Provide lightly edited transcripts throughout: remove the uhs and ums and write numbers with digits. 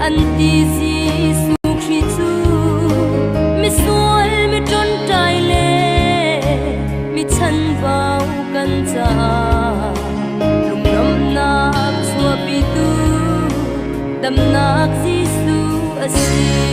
an ti Giêsu Christu mi sual mi trốn trai lệ mi chân vào căn cha lùng năm nạc chua pi tu đam nạc Giêsu asi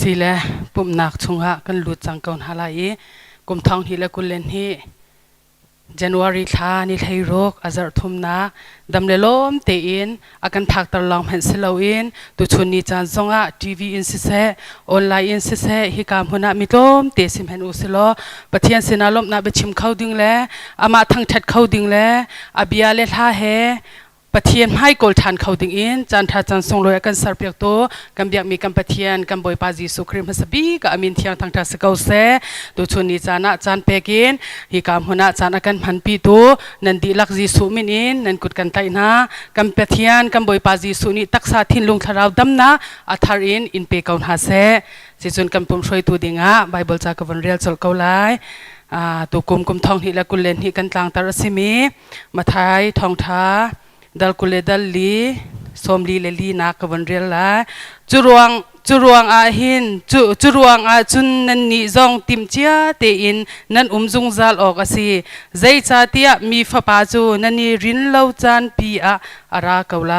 sile pum nak chunga kan lu changkaun halai kum thang hi la kulen hi January ท่านี่ไทยโรกอาจารย์ทุมนักดำเลล้มเตอินอาการพักตลอดเห็นเสลาอินตุชนีจันทร์ซงะทีวีอินสิเซออนไลน์อินสิเซฮิกามหุนามิล้มเตสิมเห็นอุสโลปะเทียนเสนาลมนาเบชิมเข้าดึงแลอามาทั้งชัดเข้าดึงแลอาเบียเลท่าเฮปะเทียนให้กอลทันเขาดึงอินจันทร์จันทรงลอยกันสารเปียกโตกำเบียกมีกำปะเทียนกำบอยปาจีสุครีมฮัสบีกับอามินเทียงทางทัศเกาเซตุชนีจานะจันเปกินฮิกามหุนาจันอากันพันปีโตนันดีลักจีสุมินอินนันกุดกันไตนากำปะเทียนกำบอยปาจีสุนิตักษาทินลุงทาราวดัมนาอัธารินอินเปกาวนาเซสิจุนกำปุ่มช่วยตัวดิ่งะไบเบิลจากวันเรียลจลเกาไลตัวกุมทองหิและกุเลนหิกันต่างตารสิมีมาไทยทองท้าดัลกุเลดัลลีสมลีเลลีนักวันเรียลละจุรวงอาหินจุรวงอาจุนนันนิจงติมเจียเตอินนันจุงจัลออกอาศีใจชาติมีฟ้าปาจูนันนิรินเลาจันปีอาราเกาไล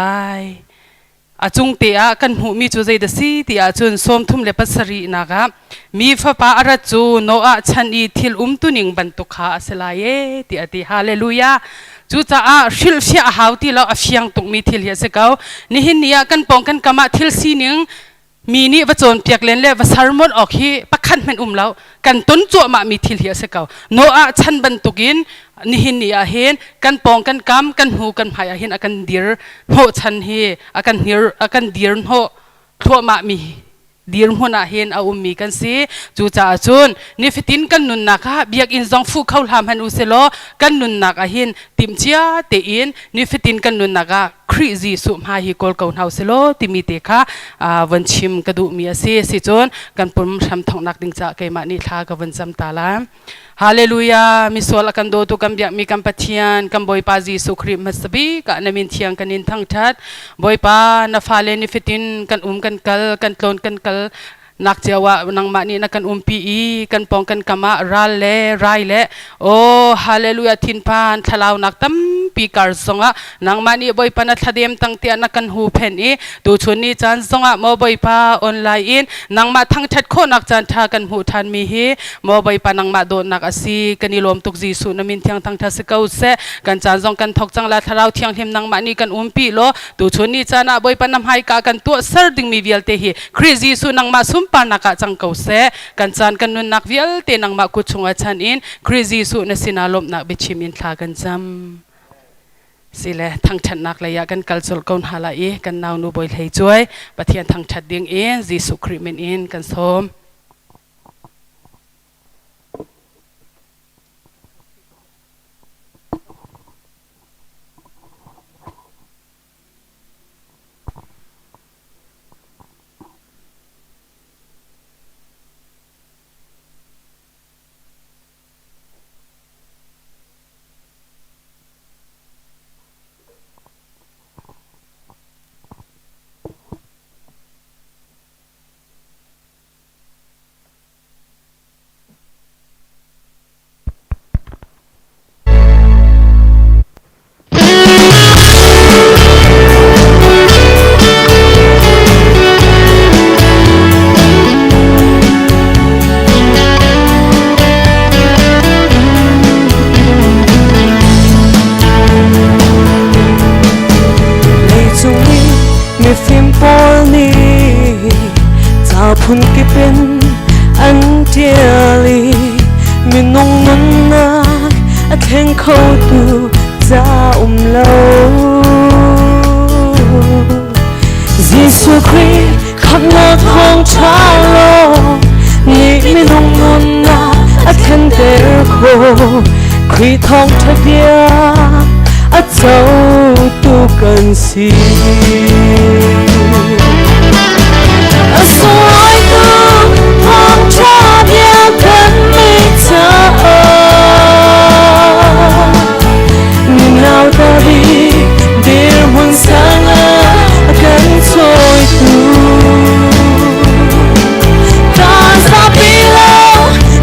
อาจุงเตียกันหูมีจูใจเดสีเตียจุนสมทุมเลปัสรีนักมีฟ้าปาอาราจูโนอาชันอีทิลตุนิงบันตุขาเสลายเตียติฮาเลลูยาจูจ้าชิลเสียหาวที่เราเฟียงตุกมีทิลเฮสเกานี่หินนี่กันปองกันกามาทิลซีนิงมีนี่วจนเปียกเลนเล่วสารมดออกฮีปักขันมันเรากันต้นจั่วมามีทิลเฮสเกาโนอาชันบันตุกินนี่หินนี่เห็นกันปองกันกำกันหูกันหายเห็นอากันเดียร์โหชันเฮอากันเฮียอากันเดียร์โหทั่วมามีดีร์หัวหน้าเห็นเอามีกันสิจูจ่าจุนนี่ฟิตินกันนุนนักฮะเบียกอินซองฟูเข้าทำหันอุเซโลกันนุนนักเห็นติมเชียเตอินนี่ฟิตินกันนุนนักคริจีสุมาฮิโกลเกาเฮาเซโลติมีเตค่ะวันชิมกระดูมีอาศัยสิจุนกันปุ่มทำทองนักดิ่งจากเกมานิทากับวันจำตาลามฮาเลลูยามิสวลกันโดตุกันเบียกมีกันปะเทียนกันบอยปาจีสุครีมัสบีกันนามินเทียงกันนินทั้งทัดบอยปานาฟาเลนิฟิตินกันกันกัลกันโคลนกันกัลนักเจ้าว่านังมานี่นักกันปีกันปองกันกามารัลเล่ไรเล่โอ้ฮาเลลูยาทินพานทลาวนักตั้มปีการสงะนังมานี่บอยปานัทเดียมตั้งเตียนักกันหูเพนอีดูชนนี่จันสงะมอบอยปาออนไลน์อินนังมาทั้งชัดโคนักจันทากันหูทันมีฮีมอบอยปานังมาโดนนักอาศีกันนิลมตุกจีสุนามินเทียงทั้งทัศเกาเสกันจันสงกันทอกจังลาทลาวเทียงเทมนังมานี่กันปีโลดูชนนี่จันบอยปานำให้กากันตัวเสร์ดิงมีเวลเตฮีคริจีสุนังมาซุมปานักจังเกาเสกันจันกันนุนนักวิลเตนังมากุชงอาชันอินคริจีสุนสินาลมนักเบชิมินทากันจำสิเลทั้งชัดนักเลยยากันกัลจลกอนฮาลาอีกันนาวนูบอยเลยช่วยปะเทียนทั้งชัดดิ่งอินจีสุคริมินอินกันสมพุ่นก็เป็นอันเดียลีมีนงนันนักแข่งเข้าดูจ้าเรายิสุคริสต์ขับหน้าของชาวโลกนี่มีนงนันนักแข่งเด็กโคคริสทองทะเบียเจ้าตัวกันสิสวยตัวมองชาเดียวกันไม่เจอมีนาวตาดีเดียร์หุ่นสังกันสวยตัวตาสาปีแล้ว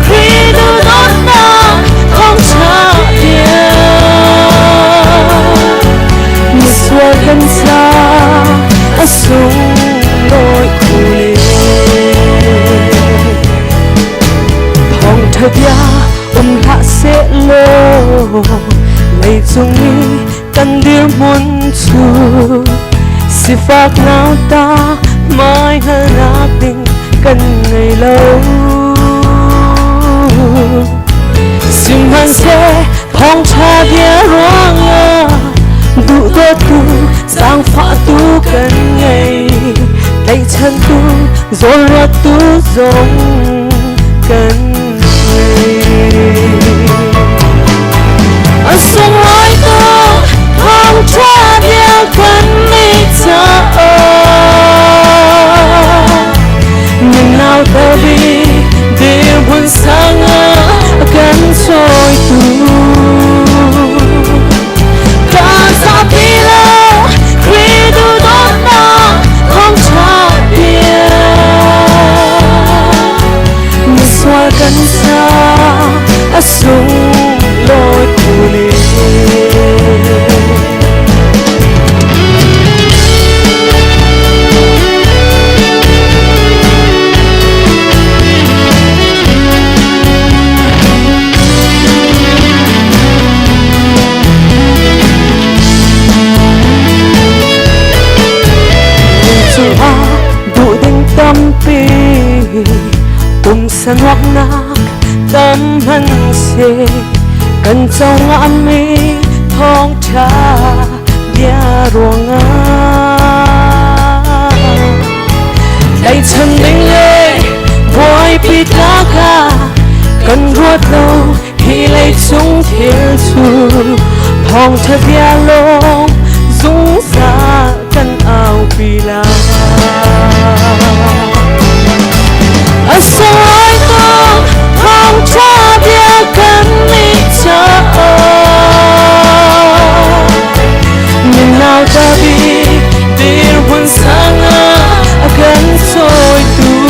ครีดูโดนน้ำของชาเดียวมีสวยกันชาสูงโดยคุยทองทะยาพระเสโล สิฝากน้ำตาไม่ให้นักดิ่งกันในโลกสิ่งมันเสphong trà bia roang đủ đô tu sang phá tu cần ngày tay chân tu rồi ra tu giống cần ngày ở sông lối tu phong trà bia cần mi cha nhưng nào ta đi điều buồn sang cần trôi tuกันซาอสูงลอยคูลีจูอาดูเด้งตำปีsân hoặc nạc tâm hân xê cần trong ngắm mi thong cha bia ruộng đầy chân bình lệ vui bị cá ca cần ruột lâu khi lấy chúng thiên su thong cha bia lông dung ra cần áo bị la ở soi con phong cha bia cần mi cha nhưng nào ta đi điều buồn sang cần soi tu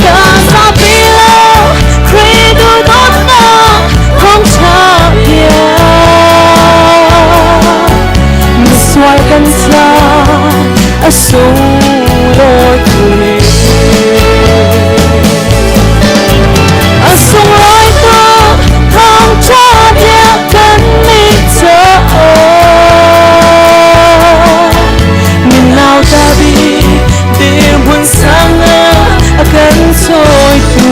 cả sa bilo credo donna phong cha bia mi soi cần sa sung lối tu sung lối tu phong cha bia cần mi cha nhưng nào ta đi điều buồn sang cần soi tu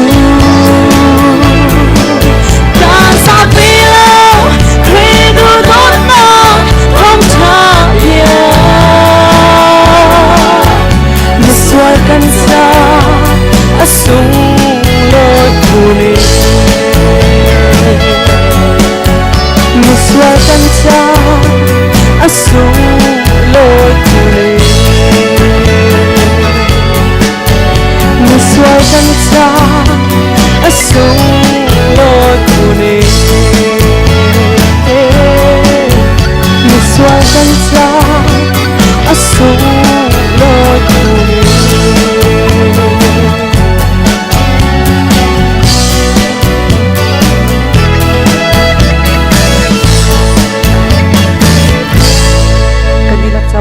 ta sa bilo credo donna phong cha bia mi soi cần sa sung lối tu Muswa kansa asung lối tu Muswa kansa asung lối tu Muswa kansa asung lối tu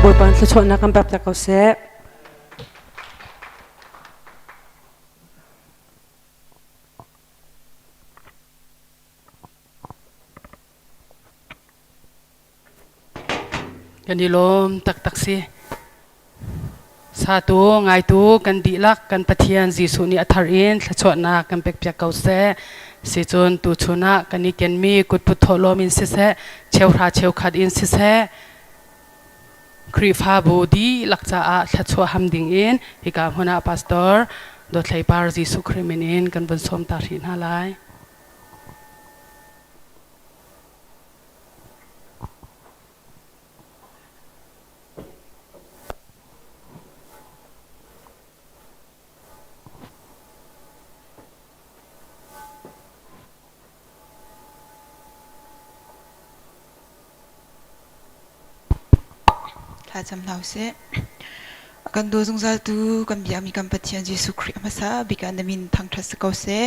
bồi bàn cho chọn nakam bap ta câu sẽกันดีลมตักตักสิสาธุไงตุกันดีลักกันปะเทียนจีสุนีอัฐารินcho chọn nakam bek pya câu sẽสิจนตุชุนะกันนี้กันมีกุดพุทโธโลมินสิเสเชวราเชวขัดอินสิเสครีฟาบูดีลักษาอาชัดชัวฮัมดิงอินฮิกาหัวหน้าพาสตอร์โดดไหลปาร์จีสุครีมินอินกันบนสมตารินฮาไลถ้าจำเราเสียกันดูสงสารตูกันบียมีกันปฏิญาณเยซูคริสต์มาซาบิกันดมินทางทศกัณฐ์เสีย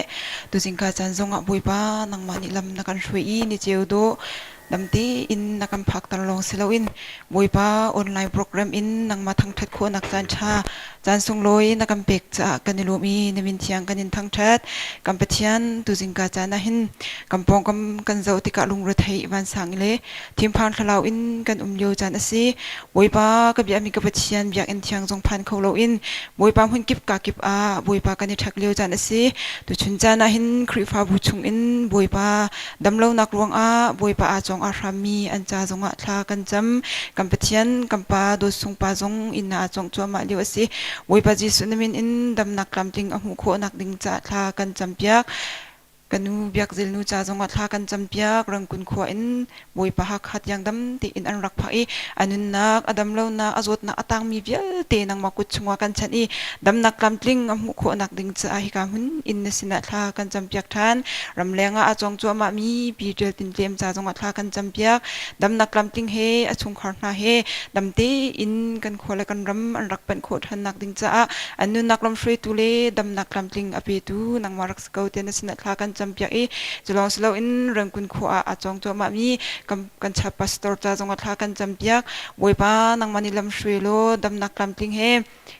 ดูจิงกาจันทรงอ่ะบุยบ้านังมานิลำนักการช่วยอินเจียวดูลำตีอินนักการพักตลอดเสลาอินบุยบ้าออนไลน์โปรแกรมอินนังมาทางทัดโคนักจันชา จานทรงลอยนักกำเป็กจะกันนิลมีนมินเทียงกันนินทั้งชัดกำปะเทียนตุจิงกาจานะหินกำปองกำกันเจ้าติกะลุงรถไทยวันสังเลทีมพันทลาวอินกันเลียวจานอสีบวยปากับยามีกำปะเทียนอยากอินเทียงทรงพันเขาลาวอินบวยปาหุ่นกิบกากิบอาบวยปากันนิทักเลียวจานอสีตุชุนจานะหินคริฟ้าบุชุงอินบวยปาดำเล่านักลวงอาบวยปาอาจงอารามีอันจาจงอาทากันจำกำปะเทียนกำปาโดสงปาจงอินนาจงจัวมาเลียวอสีบวยปาจีสุนมินอินดำนักลำจิงอหูโคนักดิงจะทากันจำเปียกกันนูเบียกเจลนูจาจงวัดทากันจำเปียกรังกุนขวอินบวยปะหักหัดยังดำตีอินอันรักภัยอันนุนนักอดัมเล่านักอจดนักตังมีเบียเตนังมากุดชงวกันฉันอีดำนักลำจิงอหูโคนักดิงจะอาฮิกาหุนอินนสินะทากันจำเปียกทานรำแรงอาจงจัวมามีปีเจลตินเลียมจาจงวัดทากันจำเปียกดำนักลำจิงเฮอชงขารนาเฮดำตีอินกันขวและกันรำอันรักเป็นโคทันนักดิงจะอันนุนนักลำฟรีตุเลดำนักลำจิงอเปตูนังมารักสเกาเตนสินะทากันจำเปียกจะลองสโลอินเรื่องคุณขวาอาจงตัวมามีกันชับปัสตอร์จาจงวัดทากันจำเปียกบวยปานังมันนิลำช่วยโลดำนักลำติงเฮ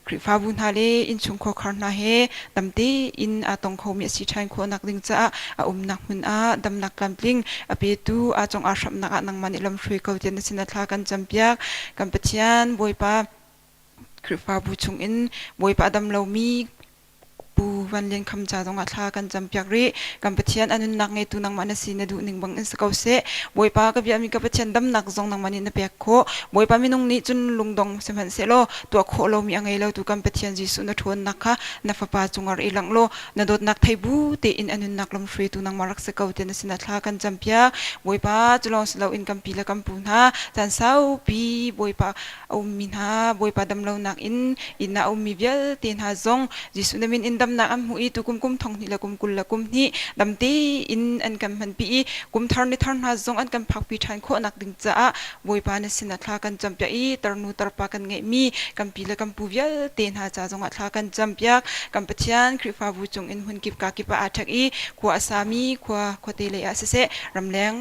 คริฟ้าบุญฮาเลอินชุงโคคาร์นาเฮดำตีอินอาตงเขามีสิชัยโคนักดิงจ้านักมุนดำนักลำติงอเปตูอาจงอาชับนักนังมันนิลำช่วยเขาเจนสินะทากันจำเปียกกันปะเทียนบวยปาคริฟ้าบุญชงอินบวยปาดำเรามีปูวันเลียนคำจาตรงอัฐากันจำเปียกรีกัมพูชีอันนั้นนักไงตูนังมันสีนดูหนึ่งบังอินสกาวเซ่บวยปากับยามีกัมพูชีดำนักจงนังมันนเปียกโคบวยปามีนงนี้จุนลุงดงเสมันเซโลตัวโคเรามีอะไรเราตัวกัมพูชีจีสุนทวนนักค่ะนับฟ้าจงอารีหลังโลนดดนักไทยบูเตอินอันนั้นนักลมฟรีตูนังมารักสกาวเตนสินอัฐากันจำเปียกบวยปาจุลองสลาวอินกัมพีละกัมพูนาจันสาวปีบวยปาเอามินฮาบวยปาดำเรานักอินนาเอามีเบียเตียนฮาจงจีสุนมินอินดำนักอัมหูอีตุกุมทองนี่ละกุมกุลละกุมนี่ดำตีอินอันกันมันปีกุมทารนิทารนาจงอันกันพักปีชันโคนักดึงจ้าบวยปานสินะทากันจำเปียอีตรนูตรปากันเงมีกันปีละกันปูเวียเตียนหาจ้าจงอัทากันจำเปียกกันปะเทียนคริฟ้าบูจงอินหุ่นกิบกากิปะอาทักอีขวาสามีขวาเตเลอาเสเสรำแรง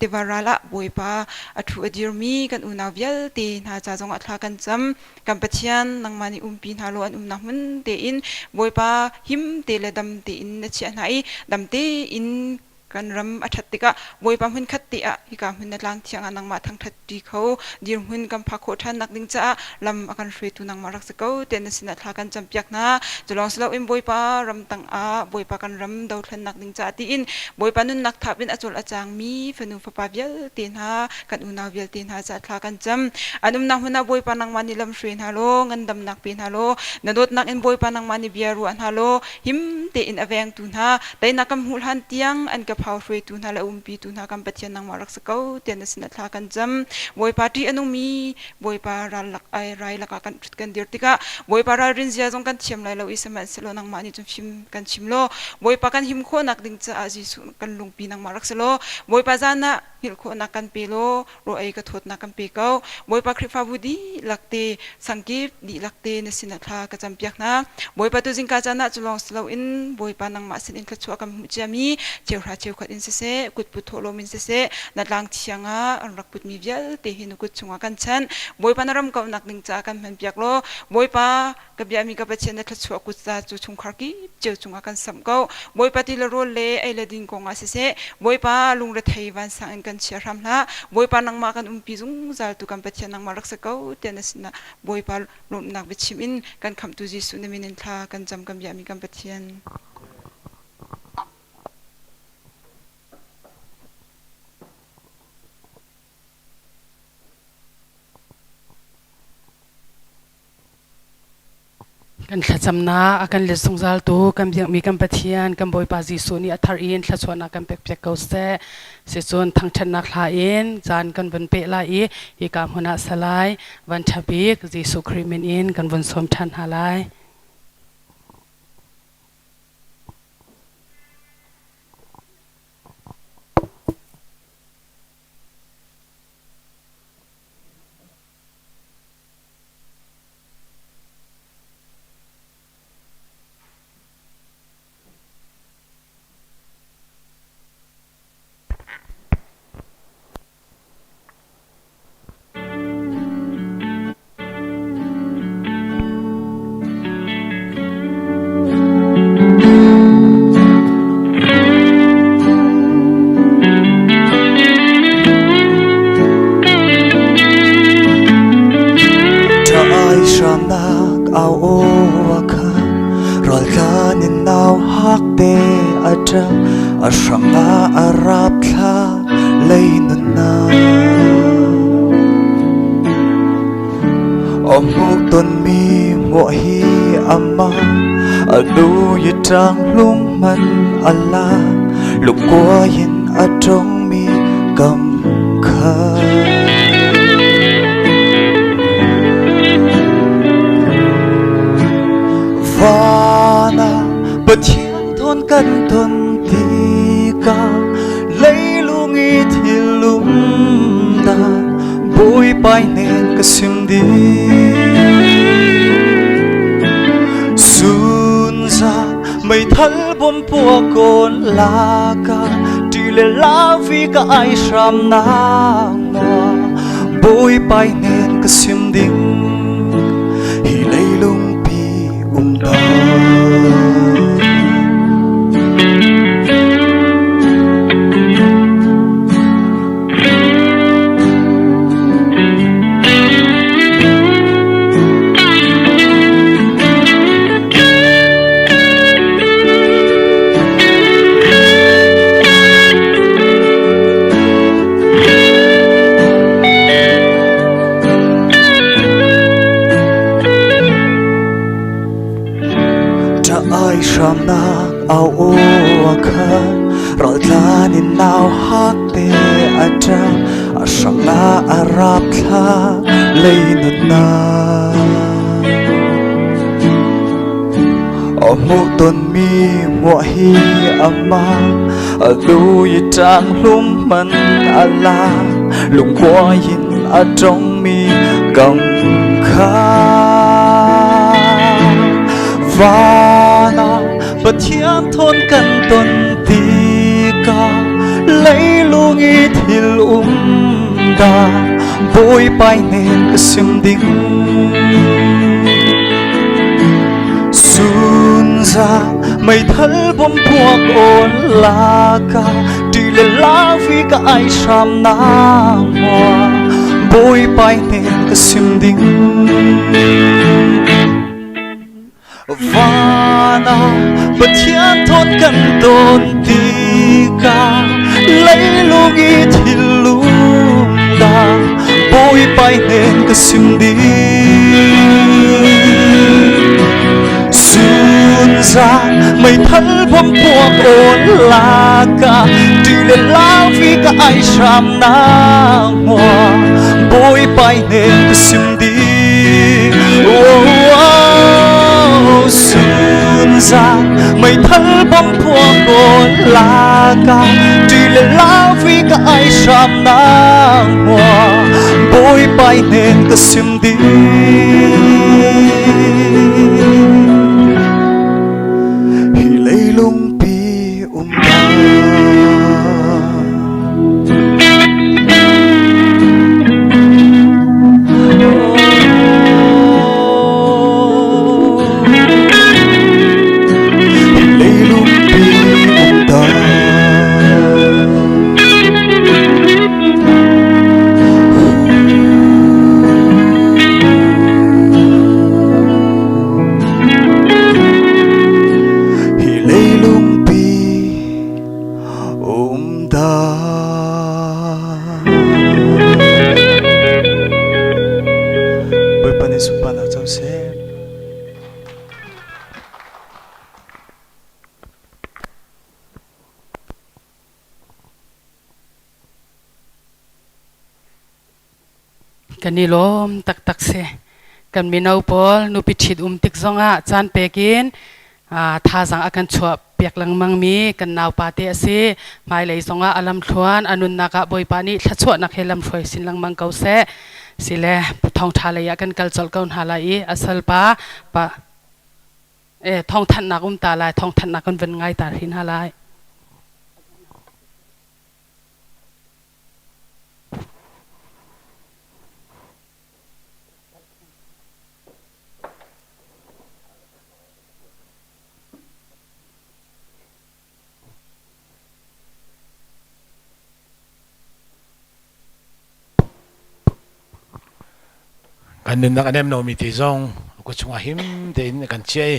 ติวาราละบวยปาอัฐุอดีรมีกันอุนาเวียเตียนหาจ้าจงอัทากันจำกันปะเทียนนังมานิปีนฮาโลอันนักมันเตอินบวยปาหิมเตเลดำตีอินนเชียนายดำตีอินกันรำอัฐติกะบวยปามหุ่นขัดติอะฮิกาหุ่นนัดลางเทียงอันนังมาทั้งทัดดีเขาดีหุ่นกำพักโคทันนักดิ้งจ้าลำอาการช่วยตุนังมารักษาเขาเตนสินัดลากันจำเปียกนะจะลองสลาวอินบวยปารำตังอาบวยปากันรำดาวทันนักดิ้งจ้าตีอินบวยปานุนนักทับอินอจุลอาจางมีฝนุฟปาเวียเตียนหากันอุนาเวียเตียนหาจัดลากันจำอันนักหุ่นนักบวยปานังมานิลำช่วยฮาโลเงินดำนักเป็นฮาโลนดดนักอินบวยปานังมานิเบียรุอันฮาโลหิมเตอินอเวงตุนหาแต่นักกำหุลหันเตียงอันกับเผาช่วยตุนหาปีตุนหากัมปะเทียนนังมารักษาเขาเตียนสินะทากันจำบวยปาที่อนุมีบวยปาราลักไอไรลักกันเดียร์ติกะบวยปารารินเซียจงกันเชียมไรเราอิสมันเซโลนังมานี่จงชิมกันชิมโลบวยปากันหิมโคนักดิงจะอาจิสุกันลุงปีนังมารักษาโลบวยปาจานะหิลโคนักกันเปโลโรไอกระทดนักกันเปเขาบวยปาคริฟาบุดีลักเตสังกีบดีลักเตนสินะทากระจำเปียกนะบวยปาตุจิงกาจานะจุลองสลาวอินบวยปานังมาสินอินกระชัวกันมุจามีเจียวราเจียวขัดอินเซกุดปุโตโลมินเซนัดลางเชียงอ่ะรักปุดมีเวียเตหินุกุดชงกันฉันบวยปานรำกับนักดิงจากกันมันเปียกโลบวยปากับยามีกับเชนนัดชัวกุดจะจูชงคาร์กีเจียวชงกันสัมเขาบวยปาติลโรเลไอเลดิงกงอาเซบวยปาลุงระไทยวันสังกันเชียรำละบวยปานังมากันปีจุงจัลตุกันเปเชนังมารักษาเขาเตนสินะบวยปาลุงนักเบชิมินกันคำตุจิสุนมินินทากันจำกันยามีกันเปเชนกันขจำนาอากันเลสงซาลตูกันยังมีกันปะเทียนกันบอยปาจิสุนีอัธารินขจวนอากันเปกเปกเกาเสเสจวนทั้งชนักลาเอ็นจานกันบนเปลาอีอีกามหนาสลายวันทับิกจิสุคริมินอินกันบนสมชันหาลาย sham nak au o akha rol kanin nau hak te atra ashanga arap thla leinun na omuk ton mi mo hi ama adu yitang lum man ala luk kwa yin atong mi kam kha vana bất thiang thôn căn thôn ti ca lấy lungi thì lum da bôi bay nên cái sim đi sun ra mây thල් bom pua con la ca đi le la vì cả ai sam na ngoa bôi bay nên cái sim đi hi lấy lung pi da sham nak au o akha rol tlanin nau hak te atra ashanga arap thla leinun na omuk ton mi mo hi ama adu yitang lum man ala lung kwa yin atong mi kam kha vana bất thiam thôn căn tuần ti ca lấy lungi thil da bôi bay nên cái sim đinh sun ra mây thල් bom pua con la ca đi le la vì cả ai sam na ngoa bôi bay nên cái sim đinh vana bất thiam thôn căn tôn ti ca lấy lungi thì lum da bôi bay nên cái sim đi sun ra mây thල් bom pua con la ca đi le la vì cả ai sam na ngoa bôi bay nên cái sim đi sun ra mây thල් bom pua con la ca đi le la vì cả ai sam na ngoa bôi bay nên cái sim đi hi lấy lung piกันนี่ล้มตักเสกันมีนาปอลนูปิชิดติกซองจานเปกินท่าสังอากันชัวเปียกลังมังมีกันนาวปาเตอซีไม่เลยซองอลัมทวนอนุนักบอยปานีทัชวนักเฮลัมช่วยสินลังมังเกาเสสิเลทองทาเลยกันกัลจอลกันฮาลายอสัลปาทองทันนักตาลายทองทันนักกันเป็นไงตาหินฮาลาย กันนึกนักอันนี้โนมีที่ซองก็ชงหิมเดินกันเชี่ย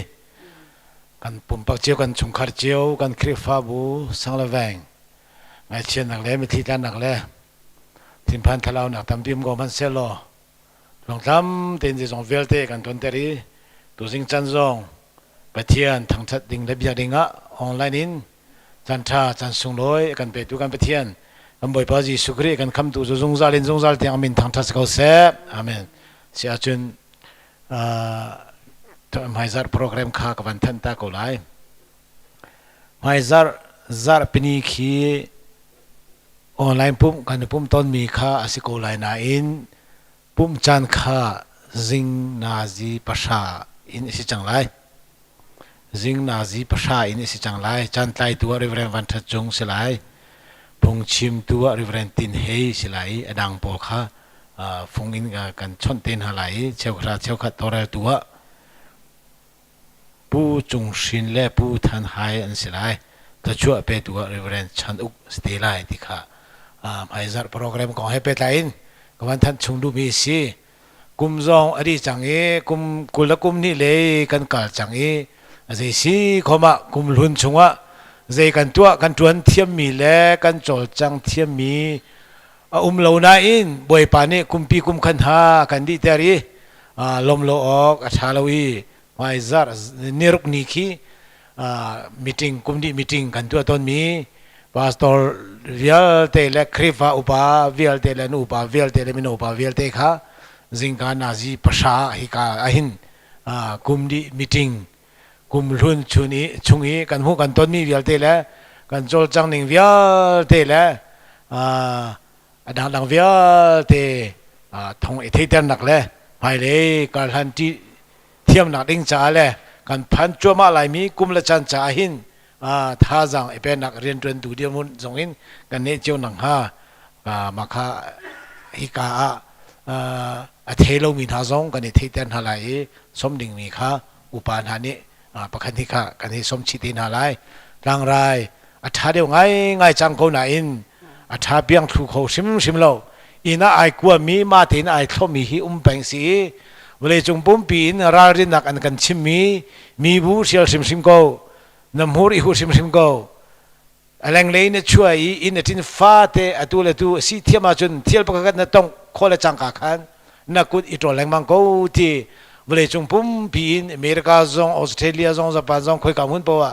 กันปุ่มปักเจียวกันชงขาเจียวกันคริฟาบูสังละแวงไงเชียนนักเล่มีที่ด้านนักเล่ทีมพันทะเลาหนักทำทีมก็มันเซลล์ลองทำเดินจะส่งเวลเตกันทนเตอรีตัวสิงจันซองไปเทียนทางชัดดิ่งระเบียงดิ่งอ่ะออนไลน์นินจันทราจันทร์ส่งลอยกันไปดูกันไปเทียนกันบ่อยพอจีสุกรีกันคำตัวจงซาลินจงซาลที่อามินทางทัศเขาเสพอามินเสียจนไม่ซาร์โปรแกรมข้ากับวันทันตาโกไลไม่ซาร์เป็นอีขีออนไลน์ปุ่มกันปุ่มต้นมีข้าอาศิโกไลนาอินปุ่มจันข้าจิงนาซีภาษาอินสิจังไลจิงนาซีภาษาอินสิจังไลจันไตตัวริเวณวันทัดจงสิไลพงชิมตัวริเวณตินเฮสิไลอดังโปข้าฟงอินกันชนเต็นหาไหลเชี่ยวขาเชี่ยวขัดตัวเรตัวผู้จงชินและผู้ทันหายอันสิไลถ้าชั่วไปตัวริเวณชันอุกสเตไลที่ข้าไอซาร์โปรแกรมของให้ไปไลน์กับวันทันชงดูมีสิกุมจองอดีจังเอกุมกุลกุมนี่เลยกันกัลจังเอเจสิขมากุมลุนชงวะเจกันตัวกันจวนเทียมมีแลกันจอลจังเทียมมีเหล่านาอินบ่อยปานี่กุมปีกุมขันหากันดีเตอรีลมโลออกอัชาลวีไวซาร์นิรุกนิคีมีติ้งกุมดีมีติ้งกันตัวต้นมีพาสตอร์เวียลเตเลคริฟาอุปาเวียลเตเลนูปาเวียลเตเลมินอุปาเวียลเตข้าจิงกานาซีภาษาฮิกาอหินกุมดีมีติ้งกุมลุนชุนีกันหูกันต้นมีเวียลเตเลกันโจลจังหนิงเวียลเตเลดังเวียเตทงเอทิเตนนักเลยไปเลยการทันที่เทียมนักดิ้งจ่าเลยการพันจัวมาลายมีกุมละจันจ่าหินท่าจังเป็นนักเรียนจนดูเดียวมุนส่งอินกันเนเจียวหนังฮามาคาฮิกาเทโลมีท่าซงกันเนทิเตนหาลายสมดิ่งมีข้าอุปาณานิประคันทิกากันเนสมชิตินหาลายร่างไรอัฐาเดียวไงจังเขาหนาอินอาชาเบียงทุกเขาชิมเราอินาไอกลัวมีมาถึงไอทอมีหิเป็นสีเวลาจงปุ่มปีนรารินักอันกันชิมมีบูเชียลชิมก็น้ำหูริหูชิมก็อะไรเงี้ยเนี่ยช่วยอินทินฟ้าเตอตัวละตัวสิเทียมาจนเทียบประกันนั่นต้องขอละจังกักันนักกุดอิตรแรงมังก็ที่เวลาจงปุ่มปีนอเมริกาซองออสเตรเลียซองญี่ปุ่นซองคุยกับหุ่นปัว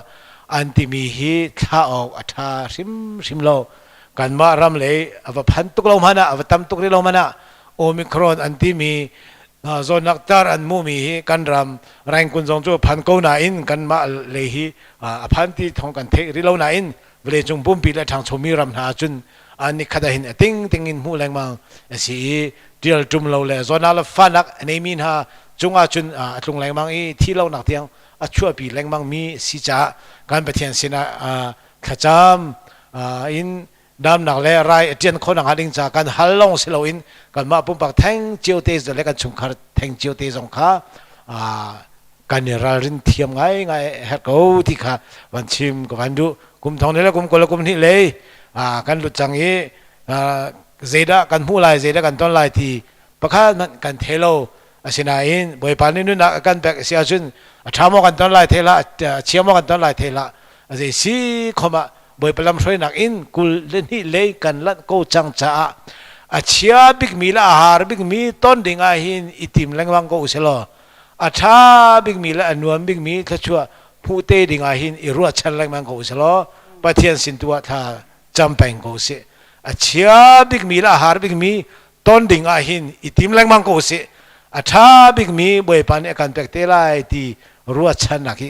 อันที่มีหิท่าออกอาชาชิมเรากันมารำเลยเอาพันตุกเรามานะเอาทำตุกเรามานะโอมิครอนอันที่มีโซนนักตาร์อันมูมีกันรำแรงกุนจงจูพันกูนาอินกันมาเลยฮีพันที่ทองกันเทริเรานาอินเวลาจงปุ่มปีและทางชมีรำหาจุนอันนี้ขดหินติ้งอินหูแรงมังสีเดียลจุ่มเราเลยโซนนั้นฟันนักในมินหาจงอาจุนตรงแรงมังอีที่เราหนักเทียงชั่วปีแรงมังมีสิจ้าการไปเทียนสินะขจามอินดำหนักเลยไรเจียนคนหนักหัดิงจากกันฮัลโหลสิโลอินกันมาปุ่มปักแทงเจียวเตสเลยกันชงคาแทงเจียวเตสงค้ากันเนี่ยเรารินเทียมไงเฮดกูที่ข้าวันชิมกับวันดูกุมทองนี่แล้วกุมกลกุมนี่เลยกันหลุดจังนี้เจด้ากันผู้ลายเจด้ากันต้นลายที่ประคันกันเทโลสินาอินบ่อยปานนี้นู่นกันแบกเสียจุนชาวมกันต้นลายเทละเชียมกันต้นลายเทละเจสีขมาบ่อยพลัมช่วยนักอินกุลเล่นที่เล่กันลัดโกจังจ้าอาเชียบิกมีละอาหารบิกมีต้นดิ่งอาหินอิติมแรงวังโกอุเชลอาชาบิกมีละอนวมบิกมีขชัวผู้เตดิ่งอาหินอิรัวชันแรงวังโกอุเชลปะเทียนสินตัวท่าจำเป็นโกเสอาเชียบิกมีละอาหารบิกมีต้นดิ่งอาหินอิติมแรงวังโกเสอาชาบิกมีบ่อยปานกันแปลกเตลายที่รัวชันนัก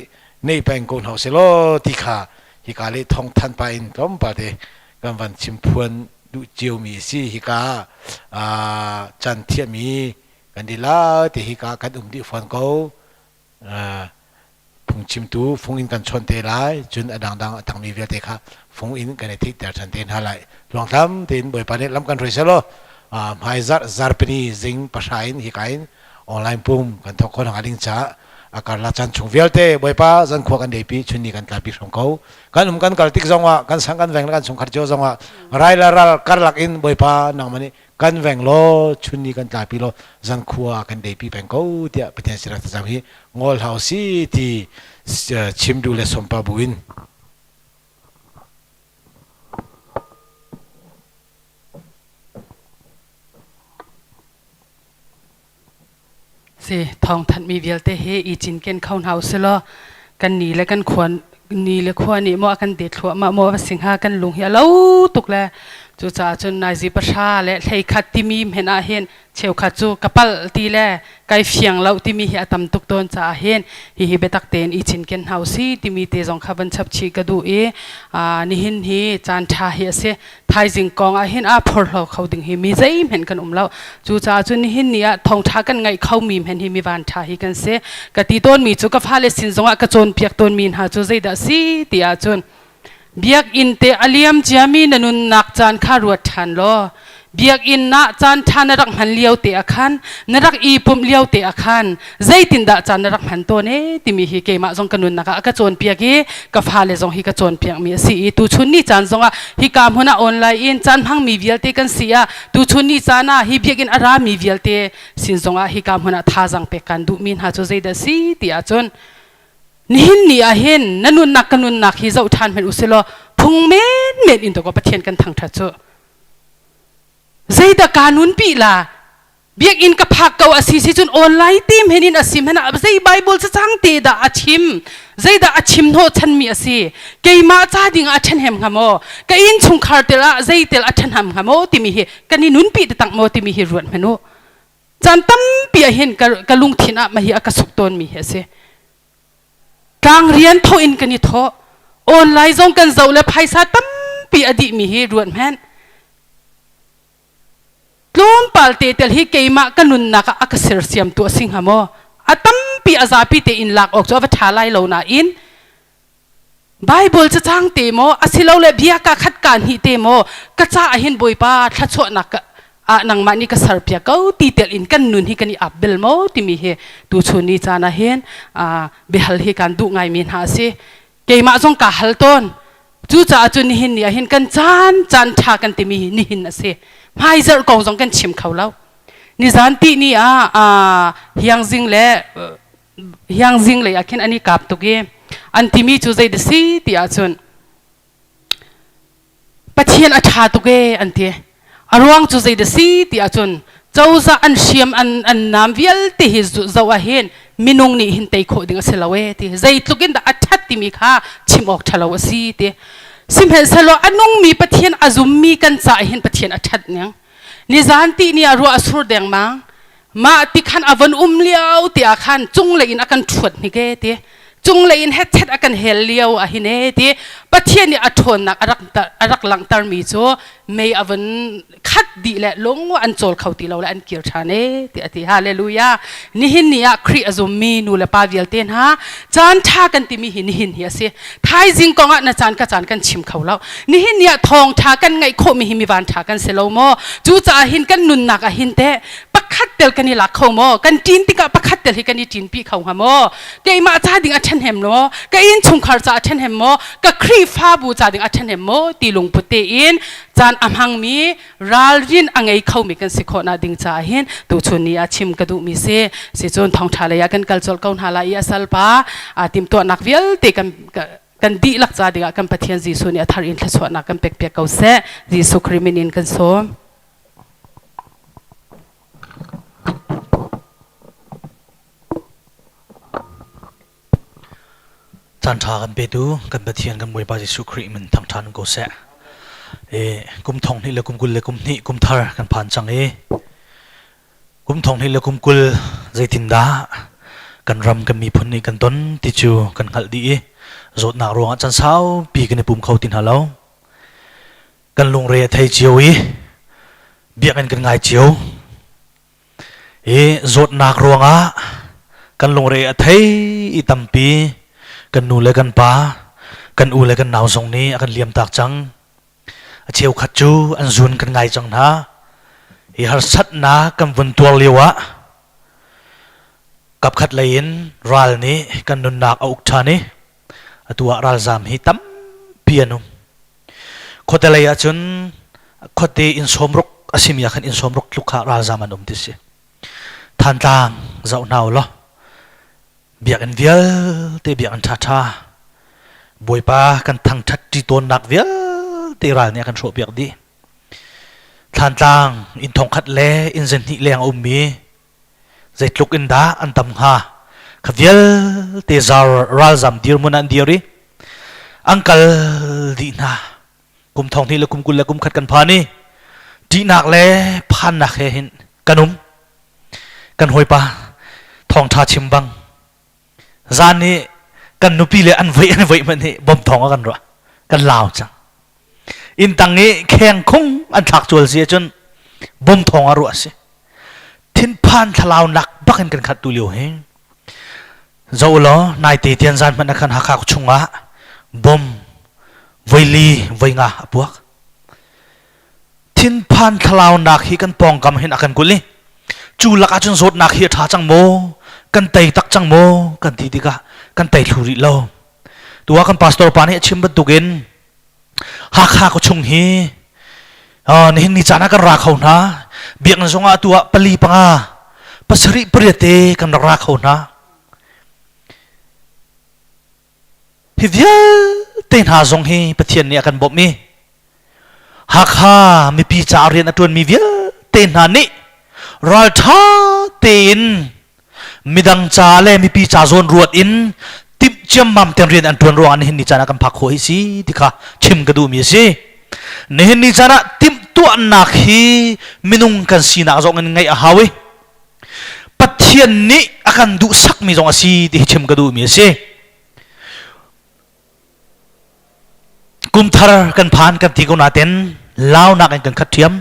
ในเป็นโกนเฮาเซโลที่ขาฮิกาเลทองทันไปอินต้มปะเดกันวันชิมพวนดูเจียวมีสิฮิกาจันเทียมีกันดีลาที่ฮิกากันดิฟันโกพุงชิมตูฟงอินกันชนเตลายจุนอดังตั้งมีเวลเตค่ะฟงอินกันที่แต่ฉันเตนหาไหลลองทำเตนบ่อยปานนี้ล้ำกันรวยเซโลไฮซาร์ปนีจิงภาษาอินฮิกาอินออนไลน์ปุ่มกันทุกคนหาดิ้งจ้าอาการละจันชงเวลเต้บ่อยป้าจันขวากันเดปีชุนนี้กันตาปีสองเขากันกันกัลติกจงว่ากันสังกันแวงกันชงขัดเจ้าจงว่าไรละการลักอินบ่อยป้านางมันนี่ กันแหวงโลชุนนี้กันตาปีโลจังขัวกันเดปีแบงกูเดียประเทศสิรัตจำฮีงอลเฮาซีที่ชิมดูเลสมปาบุอินสิทองทันมีเวียลเตเฮอีจินเกนเข้าเฮาสิลอกันหนีและกันควรหนีและควรนี่มอกันเด็ดหัวมามัวสิงหากันลุงเฮียเล่าตุกแลจูจ่าจนนายจีประชาและไทยขัดที่มีเห็นอาเห็นเชวขัดจูกระปัลตีแลไกเฟียงเล่าที่มีเฮียตำตุกโดนจ่าเห็นฮิเบตักเตนอีจินเกนเฮาซีที่มีเตจงขับันชับชีกระดูนี่เห็นฮีจานชาเฮียเสไทยจิงกองอาเห็นอาพอเราเขาดึงฮีมีใจเห็นกันเล่าจูจ่าจนนี่เห็นเนี่ยทองชากันไงเขามีเห็นฮีมีวันชาฮีกันเสกะตีต้นมีจูกับฮาเลสินจงกระโจนเปียกต้นมีนหาจูใจดาซีตีอาจนเบียกอินเตอเลียมจามีนันุนนักจานข้ารวดทันโลเบียกอินนักจานทานนรักหันเลี้ยวเตะขันนรักอีปุ่มเลี้ยวเตะขันใจตินดาจานนรักหันตัวนี้ที่มีฮิเกมาจงกันนุนนักกระโจนเปียกีกับฮาเลจงฮิกระโจนเปียกมีสีตูชุนนี่จานจงฮิกามหัวหน้าออนไลน์อินจานพังมีเวียลเตกันเสียตูชุนนี่จานะฮิเบียกินอารามีเวียลเตสินจงฮิกามหัวหน้าท่าจังเปกันดูมินหาจูใจดาสีตีอาจนนี่นี่อาเห็นนันุนนักกันนุนนักฮิเจ้าทานเป็นอุสโลพุงเม็ดอินตัวก็ประเทศกันทางทัศน์ใจตะการนุนปีละเบียกอินกับพักเก่าอาศิสิจุนออนไลน์ทีมเห็นอินอาศิมเห็นใจไบเบิลจะจ้างตีดาอาชิมใจดาอาชิมโนฉันมีอาศิเกยมาจ้าดิ่งอาชันเห็มขโมกอินชุงคาร์เตละใจเตลอาชันหำขโมที่มีเฮกันนี่นุนปีตั้งโมที่มีเฮรวนเมนูจันตั้มปีเห็นกะลุงทินะมาเฮอากาสุกตนมีเฮเสกลางเรียนโทอินกันนี่โทออนไลน์จงกันเจ้าและไพศาลตั้มปีอดีมีเฮรวนแมนล้มปาลเตเตลฮิเกยมากันนุนนักอักเสรเสียมตัวสิงหโมอัตั้มปีอาซาปีเตอินลักออกจากวัฏาไลเหล่านาอินไบเบิลจะจ้างเตโมอาศิเลาเลเบียกะขัดการฮิเตโมกระจ้าอหินบอยปาทัชวนักนังมันนี่ก็สารเปียกเอาตีเตลอินกันนุนฮิกันนี่อับเบลโมที่มีเฮตูชุนีจานะเห็นเบลฮิกันดูไงมินหาสิเกยมาจงกะฮัลต้นจูจ่าจุนนี่เห็นเนี่ยเห็นกันจานทากันที่มีนี่เห็นนะสิไม่จะกองจงกันชิมเขาแล้วนี่จันตีนี่เฮียงซิงเล่อาคินอันนี้กับตุกี้อันที่มีจูใจเดซี่ที่อาจุนปัจเจียนอัฐาตุกี้อันที่อารวงจูใจเดซี่ที่อาจุนเจ้าจะอันเชียมอันน้ำเวลที่ฮิเจ้าเห็นมินุงนี่หินเตยโคดิ้งเสลาเวที่ใจตุกินดาอัฐที่มีค่าชิมออกทะเลวซีที่สิมเห็นสโลอันนุ่งมีปะเทียนอาซุมมีกันจ่ายเห็นปะเทียนอัชัดเนี่ยนิจานตีนี่รัวอสุรแดงมาติขันอวันเลี้ยวตีอาขันจุงเลยอินอากันชวดนี่เกตีจุงเลยอินเฮ็ดอากันเฮเลี้ยวอาหินเอตีปะเทียนนี่อัทนนักอารักหลังตามีโจไม่อวันคัดดีแหละลงว่าอันโจลเขาตีเราและอันเกียร์ชาเนตีอธิฮาเลลูยานี่หินนี่ครีอาซุมมีนูเลปาวิลเตนฮะจานท่ากันตีมีหินเฮียสิท้ายจิงกองอ่ะนะจานกันชิมเขาแล้วนี่หินนี่ทองท่ากันไงโคมีหิมีวันท่ากันเสลโมจูจ่าหินกันนุนนักหินเตปักขัดเตลกันนี่หลักเขาโมกันจีนติกะปักขัดเตลให้กันนี่จีนปีเขาหาโมเกยมาจ่าดิ่งอัชันเห็มโมก็อินชงคาร์จ่าอัชันเห็มโมก็ครีฟ้าบูจ่าดิ่งอัชันเห็มโมตีลงพุเตอินจานอัมหังมีรัลรินอังไงเขามีกันสิโคนาดิ่งจ่าหินตัวชนนี้อาชิมกระดูมีเสสิจนทองทะเลยกันกัลจอลเขาหาลายสัลปาติมตัวนักเวลเตกันดีลักจ่าดิ่งกันปะเทียนจีสุนี่ทารินทศวนักกันเปียกเขาเสจีสุคริมินินกันโซจันทากันไปดูกันปะเทียนกันมวยบาจิสุครีมันทางทานก็เสกุมทองนี่เลยกุมกุลเลยกุมนี่กุมทาร์กันผ่านจังกุมทองนี่เลยกุมกุลใจตินดากันรำกันมีพุนนี่กันต้นติจูกันขัดดีโจดหนักรวงจันเช้าปีกันในปุ่มเขาตินหาเรากันลงเรือไทยเจียวเบียกันง่ายเจียวโจดหนักรวงกันลงเรือไทยอีตัมปีกันนูเลยกันป้ากันอูเลยกันหนาวทรงนี้กันเลี่ยมตากจังเชียวขัดจูอันซุนกันไงจังนะฮาร์สัตนะกันวันตัวเลียวะกับขัดเลยนรัลนี้กันนุนนักอุกชานี้ตัวรัลซามฮิตัมเปียนุขดเลยจนขดอินสมรุก asimia kan insom rok lukha ral zaman tisi than tang zau nau lo biak en vial te biak an tha boi pa kan thang that ti ton nak vial te ral ne kan ro biak di than tang in thong khat le in zen hi leng mi zai tluk in da an tam ha khavial te zar ral zam dir mun an diori angkal di na kum thong ni le kum kul le kum khat kan phani di nak le phan nak he hin kanum kan hoi pa thong tha chim bang zan ni kan nupi le an vai man ni bom thong kan ro kan lao chang in tang ni kheng khung an thak chul sia chun bom thong aru ase thin phan thalau nak bakan kan khat tu liu he zo lo nai te tian zan man khan hakha chunga bom voili voinga apuak thin phan thalau nak hi kan pong kam hin akan kuli chu laka chun zot nak hi tha chang mo kan tai tak chang mo kan ti tika kan tai thuri lo tua kan pastor pani chim bat tukin hakha ko chung hi ni hin ni chana kan ra khau na biak na zonga tua pali panga pasari priate kan ra khau na hi vial ten ha zong hi pathian ni akan bop mi hakha mi pi cha rian atun mi vial ten ha ni ral tha ten midang cha le mi pi cha zon ruat in tip cham mam ten rian an tuan ro an hin ni chana kan phak khoi si tikha chim ka du mi si ne hin ni chana tim tu an na khi minung kan sina zong an ngai a hawi pathian ni akan du sak mi zong asi ti chim ka du mi si kum thar kan phan kan ti ko na ten lao nak kan khat thiam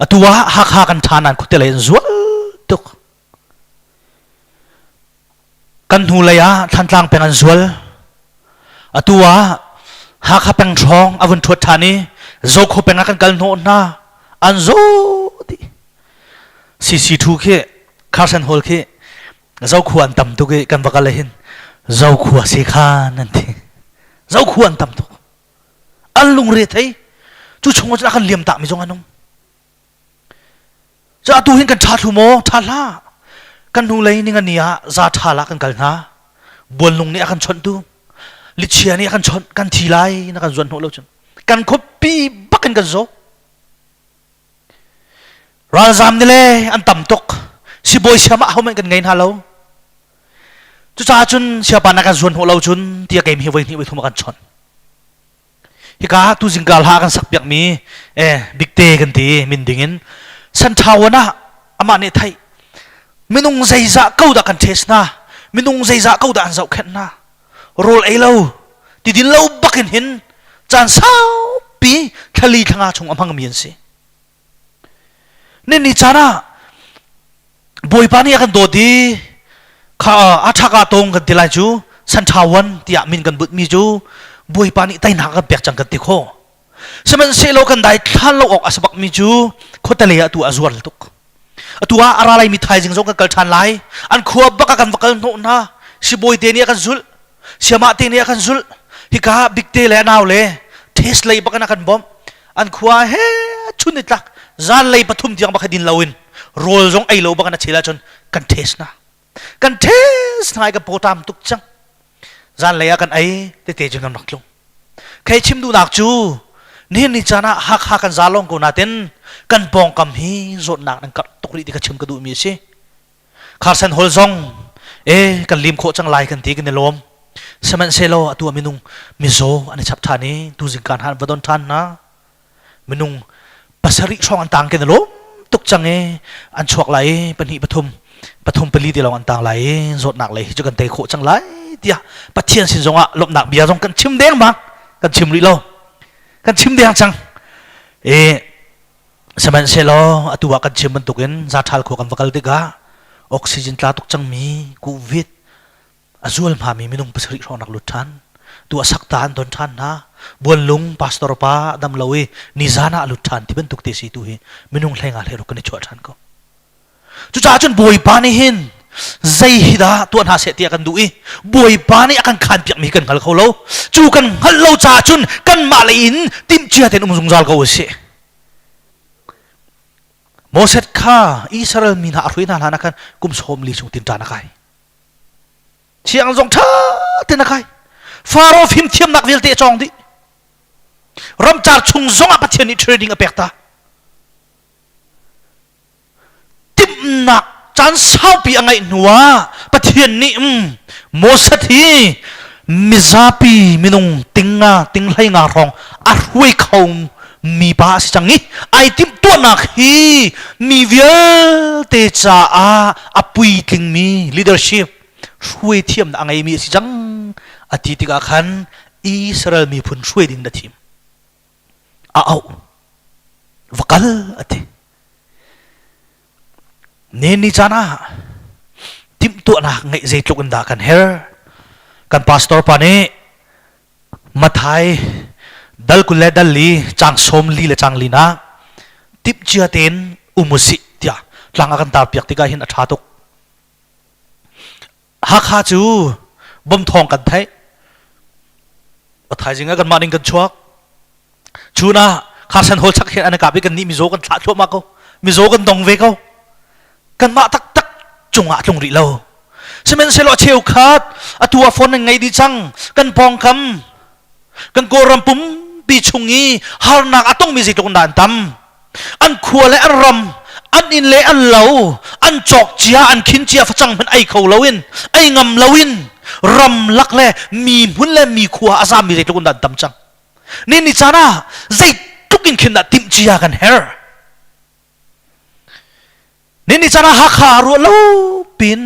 atua hak ha kan thanan khute le zual tuk kan hu le ya than tlang pengan zual atua hak ha peng thong avun thot thani zo kho penga kan kal no na an zo ti cc2 ke carson hall ke zo khuan tam tu ke kan wakal hin zo khua se khan nan thi zo khuan tam tu an lung re thei chu chong cha kan liam ta mi jong anong cha tu hin kan tha thu mo tha la kan nu lei ni ngania za tha la kan kal na bol lung ni akan chon tu li chia ni akan chon kan thi lai na kan zon ho lo chon kan khopi bakan kan zo ral zam ni le an tam tok si boy siama hom kan ngain halo chu cha chun sia pa na kan zon ho lo chun tia game hi voi ni thuma kan chon hi ka tu jinggal ha kan sak piak mi big te kan ti min dingin san thawana ama ne thai minung zaiza kauda kan thesna minung zaiza kauda an zau khatna rol ai lo ti din lo bakin hin chan sao pi thali thanga chung amhang mian se ne ni chana boy pani akan do di kha athaka tong kan tilai chu san thawan tia min kan but mi chu boy pani tai na ka pek chang kan ti kho semen se lo kan dai thal lo ok asbak mi chu khotale atu azwal tuk atua aralai mi thai jing jong ka kal than lai an khuwa baka kan wakal no na si boy te ni kan zul siama te ni kan zul hi ka big te le naw le thes lei baka na kan bom an khuwa he chunit lak zan lei pathum tiang baka din lawin rol jong ai lo baka na chila chon kan thes na ka potam tuk chang zan le kan ai te te jing nak long khai chim du nak chu ni ni chana hak kan zalong ko naten kan pong kam hi zot nak nang kat tokri ti ka chim ka du mi se Carson hol zong kan lim kho chang lai kan ti kan lom seman selo atu minung mizo ani chap thani tu jing kan han vadon than na minung pasari chong an tang ken lom tuk chang an chuak lai pani pathum pali ti long an tang lai zot nak lai chu kan te kho chang lai tia pathian sin zonga lop nak bia zong kan chim deng ma kan chim ri lo kan chim deng chang seman selo atua kan chim tukin za thal kho kan vakal tiga oxygen tla tuk chang mi covid azul ma mi minung pasari ro nak luthan tu asak tan don than na bol lung pastor pa dam lawi nizana luthan ti ben tuk te si tu hi minung hlenga hlero kan chho than ko chu cha chun boy pa ni hin zai hida tuan ha se tia kan dui boy pa ni akan khan piak mi kan hal kholo chu kan hal lo cha chun kan ma lein tim chia ten zung zal ko se โมเสสข้าอิสราเอลมีนาอรุยนาลานักันกุมสมลีชงตินจานักไอเชียงจงท่าตินนักไอฟาโรห์ฟิมเทียมนักวิลเตจองดิรำจาร์ชุงจงอาปะเทียนิเทรดดิ้งอเปกตาติมนักจันเศร้าปีอังไงหนัวปะเทียนนี่โมเสสที่มิซาปีมินุงติงไหลงารองอรุยเขามีบาสิจังงี้ไอติมตัวนักฮีมีเวลเตจ่าอาปุยติงมี leadership ช่วยเทียมอังไงมีสิจังอธิติกาขันอิสราเอลมีผลช่วยดิ้งดัทีมเอาวักลอธิเนนิจานะติมตัวนักไงใจตุกันดากันเฮร์กันพาสตอร์ปานีมาไทยดัลกุเลดัลลีจังสมลีและจังลีนะติบเจียเตนอุมุสิเดียหลังอากันตาเปียกติกาหินอัฐาตุกฮักฮาจูบ่มทองกันไทยมาไทยจริงๆกันมาดิงกันชัวจูนะข้าฉันโหชักเห็นอันกับกันนี่มิโซกันท้าชัวมาเขามิโซกันตรงเวเขากันมาตักจงอาจงรีเราใช่ไหมเสลอเชียวขาดตัวฟอนยังไงดีจังกันปองคำกันโกรำปุ่มปีชงงี้ฮาร์นักต้องมีสิทธิ์ตรงนั้นตำอันขัวและอันรำอันอินเละอันเหลาอันจอกเจียอันขินเจียฟังมันไอเขาเลวินไองำเลวินรำลักเล่มีหุ่นและมีขัวอาซามีสิทธิ์ตรงนั้นตำจังนี่นิจานะใจทุกินขินน่ะติมเจียกันเฮร์นี่นิจานะฮักฮารัวเลวปิน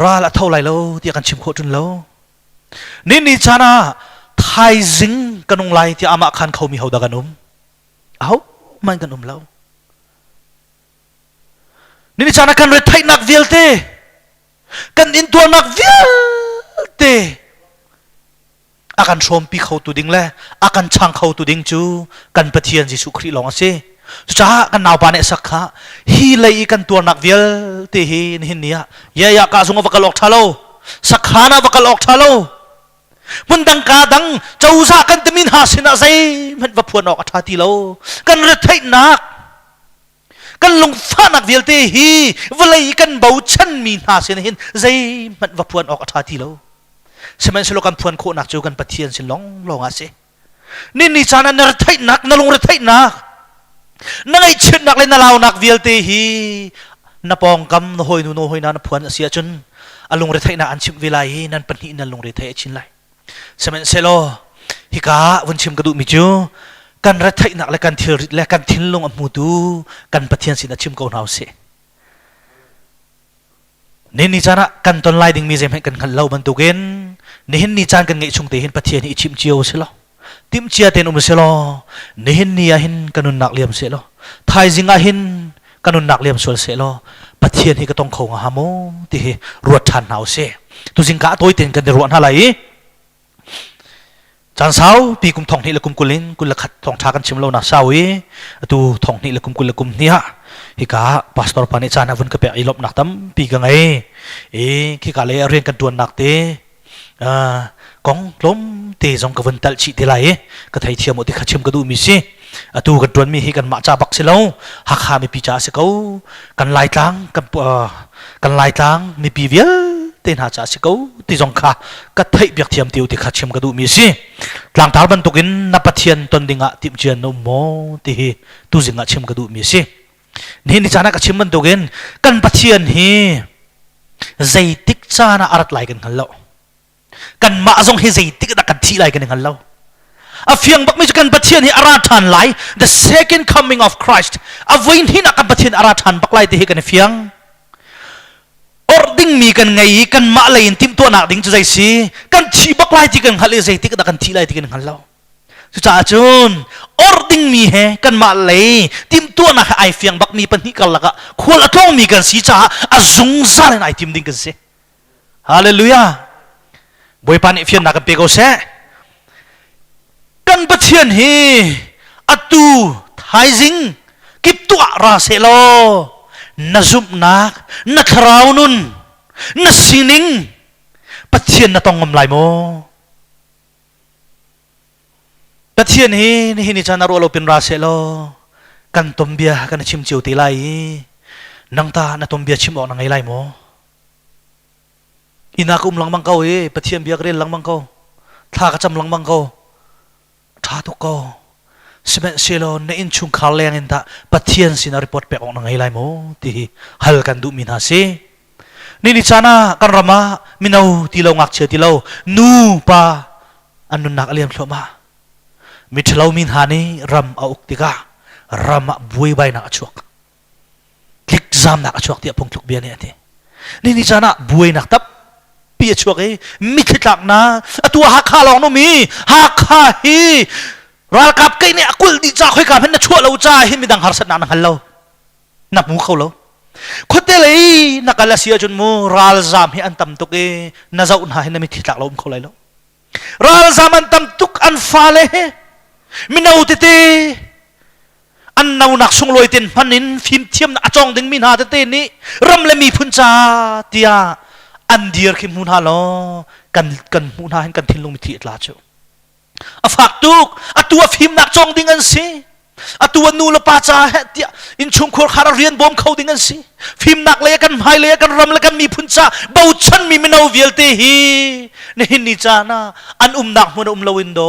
ราละเท่าไรแล้วที่กันชิมโคจุนแล้วนี่จานะไทยซิงกันงไลที่อามาคันเขามีเขาดากันเอามันกันแล้วนี่จานะกันเรทไทยนักวิลเตกันอินตัวนักวิลเตอากันชมปีเขาตัวดิ้งแลอากันช่างเขาตัวดิ้งจูกันปะเทียนจิสุครีลองอาเซจ้ากันนาวปานเอสักขะฮีเลยกันตัวนักวิลเตหินหินเนี่ยยากาสงวักลอกทาโลสักขานาวักลอกทาโลมุนดังกาดังเจ้าซากันตมินหาสินาใจมันวัพวนออกทัทีโลกันระเทนักกันลงฟ้านักวิลเตหิวเลยกันเบาชันมีหาสินหินใจมันวัพวนออกทัทีโลใช่ไหมสโลกันพวนโคนักจูกันปะเทียนสิลองอาเซนี่จานันระเทนักนลงระเทนักนั่งไอชิดนักเลยนาลาวนักวิลเตหีนปองกำนหอยนูหอยนพวนเสียจนอารมณ์เรทัยนาอันชิมเวลาฮีนั่นปนีนั่นลงเรทัยชินไลสมัยเซโลฮิกาวันชิมกระดูมิจูกันเรทัยนักและกันเทียร์และกันทิ้งลงอมูดูกันปะเทียนสินชิมกาวนาเสนี่จานะกันตอนไล่ดิ่งมีเซมให้กันขันเล่าบรรทุกินนี่จานกันไงชงเตหินปะเทียนอิชิมเจียวเสลติมเชียเตนเสลนี่นี่หินกันุนนักเลี้ยมเสลไทยจิงหินกันุนนักเลี้ยมส่วนเสลปะเทียนที่ก็ต้องเขาหาโมที่รวดทันเอาเสตุจิงกะตัวเต็นกันในรวดอะไรจันเสาปีกุมทองนี่ละกุมกุลินกุลขัดทองทากันชิมโลนักสาวีตูทองนี่ละกุมกุลกุมเนี่ยฮิกาพาสตอร์ปานิจานาวันก็เป็นอีลบนักตั้มปีกังไงฮิกาเลยเรียนกันตัวนักเตกองล้มเตะจงกวนตัลชิเทไลก็ไทยเทียมอติขัดชิมก็ดูมิสิตูกันตัวมีฮิกันมาจ่าบักเสลาหักขามีปีจ่าเสกากันลายตังกันลายตังมีปีเวียเต้นหาจ่าเสกาที่จงขาก็ไทยเบียกเทียมติวติขัดชิมก็ดูมิสิหลังท้าบรรทุกินนับปะเทียนตนดิ่งะติมเจียนโมที่ตูจิงะชิมก็ดูมิสินี่นิจานะก็ชิมบรรทุกินกันปะเทียนฮีใจติกจานะอารัดไหลกันขันเล่ากันมาจงให้ใจติกดักกันที่ไหลกันขันเล่าอาเฟียงบักไม่จะกันปะเทียนให้อาราธานไหล the second coming of Christ อาวินที่นักกันปะเทียนอาราธานบักไหลที่ให้กันเฟียงออร์ดิ้งมีกันไงกันมาเลยติมตัวนักดิ้งจะใจสิกันที่บักไหลที่กันหันเลยใจติกดักกันที่ไหลที่กันขันเล่าสุดท้ายจนออร์ดิ้งมีเหกันมาเลยติมตัวนักไอเฟียงบักมีปัญหากันละก็ควรต้องมีกันสิจ้าอาจุงซาเลนไอติมดิ้งกันสิฮาเลลูยาบอยปานเฟียงนักกันเปกเอาเสกันปะเทียนฮีอัตูไทยซิงกิบตัวราเซโลนัจุบนักนักราวนุนนัสินิงปะเทียนนัตองงมไหลโมปะเทียนฮีนี่จานารัวโลเป็นราเซโล กันต้มเบียกันชิมจิวตีไลนังตาณต้มเบียชิมออกนังไงไลโมอินาคุมลังบังเกาปะเทียมเบียกเรนลังบังเกาท่ากระจำลังบังเกาท่าตุกเกาสมัยเชลอนในอินชุงคาเลงอินตาปะเทียนสินารีพอร์ตเปออกนังไงไลโมที่ฮัลกันดูมินาเซนี่นิจานะกันรามามินเอาตีเรางักเชื่อตีเรานูปาอันนุนักเลียมชมามิทเรามินหานีรำเอาอุกติการำบุยใบนักชวกคลิกจามนักชวกที่พงลุกเบียเนี่ยนี่นิจานะบุยนักตับเปียชวกมิคิดหลักนะตัวหักขาลองโนมีหักขาฮีรักกับไก่เนี่ยกุลดีจ้าค่อยกับเห็นนะชั่วเราจ้าเห็นมีดังหาร์สนานังฮัลโหลนับมูเขาเราคนเตเลยนักลาเซียจนมูรัลซามให้อันตำตุกน่าจะอุ่นหาให้นมิทิหลักเราเขาเลยแล้วรัลซามอันตำตุกอันฟาเลมินาอุติเตอันนานักส่งลอยเต็นพันนินฟิมเทียมนักจองดึงมินาเตนี่รำเลมีพุนจ่าเตียอันเดียร์คิมมุนฮาโลกันมุนฮาเห็นกันทิ้งลงมิทิลาจูอาฝากตุกตัวฟิมนักจองดึงอันซีตัวนูลปาจ่าเฮติอินชุมขวดคาราเรียนบอมเขาดึงอันซีฟิมนักเลี้ยกันไฮเลี้ยกันรำเลี้ยกันมีพุนจ่าเบาชันมีมินาเวียลเตฮีนี่นิจานะอันนักมันลาวินโด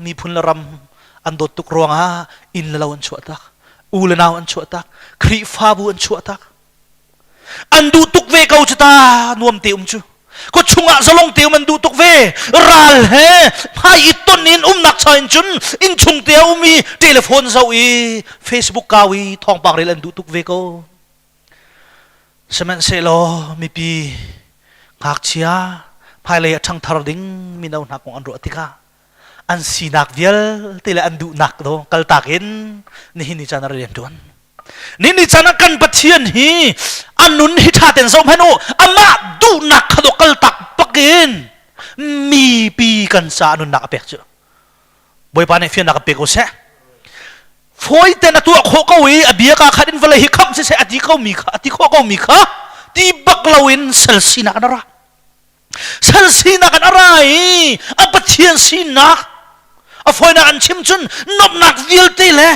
มีพุนละรำอันโดตุกรวงอินละลาวันชั่วตักอูละนาวันชั่วตักครีฟาบูวันชั่วตักอันดูตุกเวกเอาจุตานวมเตียมจูก็ชุงจะลงเตียวมันดูตุกเวรัลเฮพายอิตนินนักชายจุนอินชุงเตียวมีโทรศัพท์เจ้าอีเฟซบุ๊กกาวีทองปากเรลันดูตุกเวก็สมัยเซโลมีปีหักเชียพายเลยทั้งทาร์ดิงมีนาวนักของอันรัวติกาอันสีนักเวียลตีละอันดูนักโดกัลตากินนี่จานาเรียนดวนนี่จานากันปัจเจียนฮีอันนุนฮิตาเต็นสมให้โนอามาดูนักขดกัลตักปักินมีปีกันสานุนนักเป็กจ้ะบอยปานเอฟนักเป็กโอเซ่ฟอยเต็นตัวโคก้าวีอเบียกาขัดินฟลายฮิคัมเซ่อดีเขามีค่ะที่โคก้ามีค่ะที่บักลาวินเซลซีนักนระเซลซีนักนอะไรอัปเชียนซีนักอฟอยนักอันชิมจุนนบนักวิลตีเล่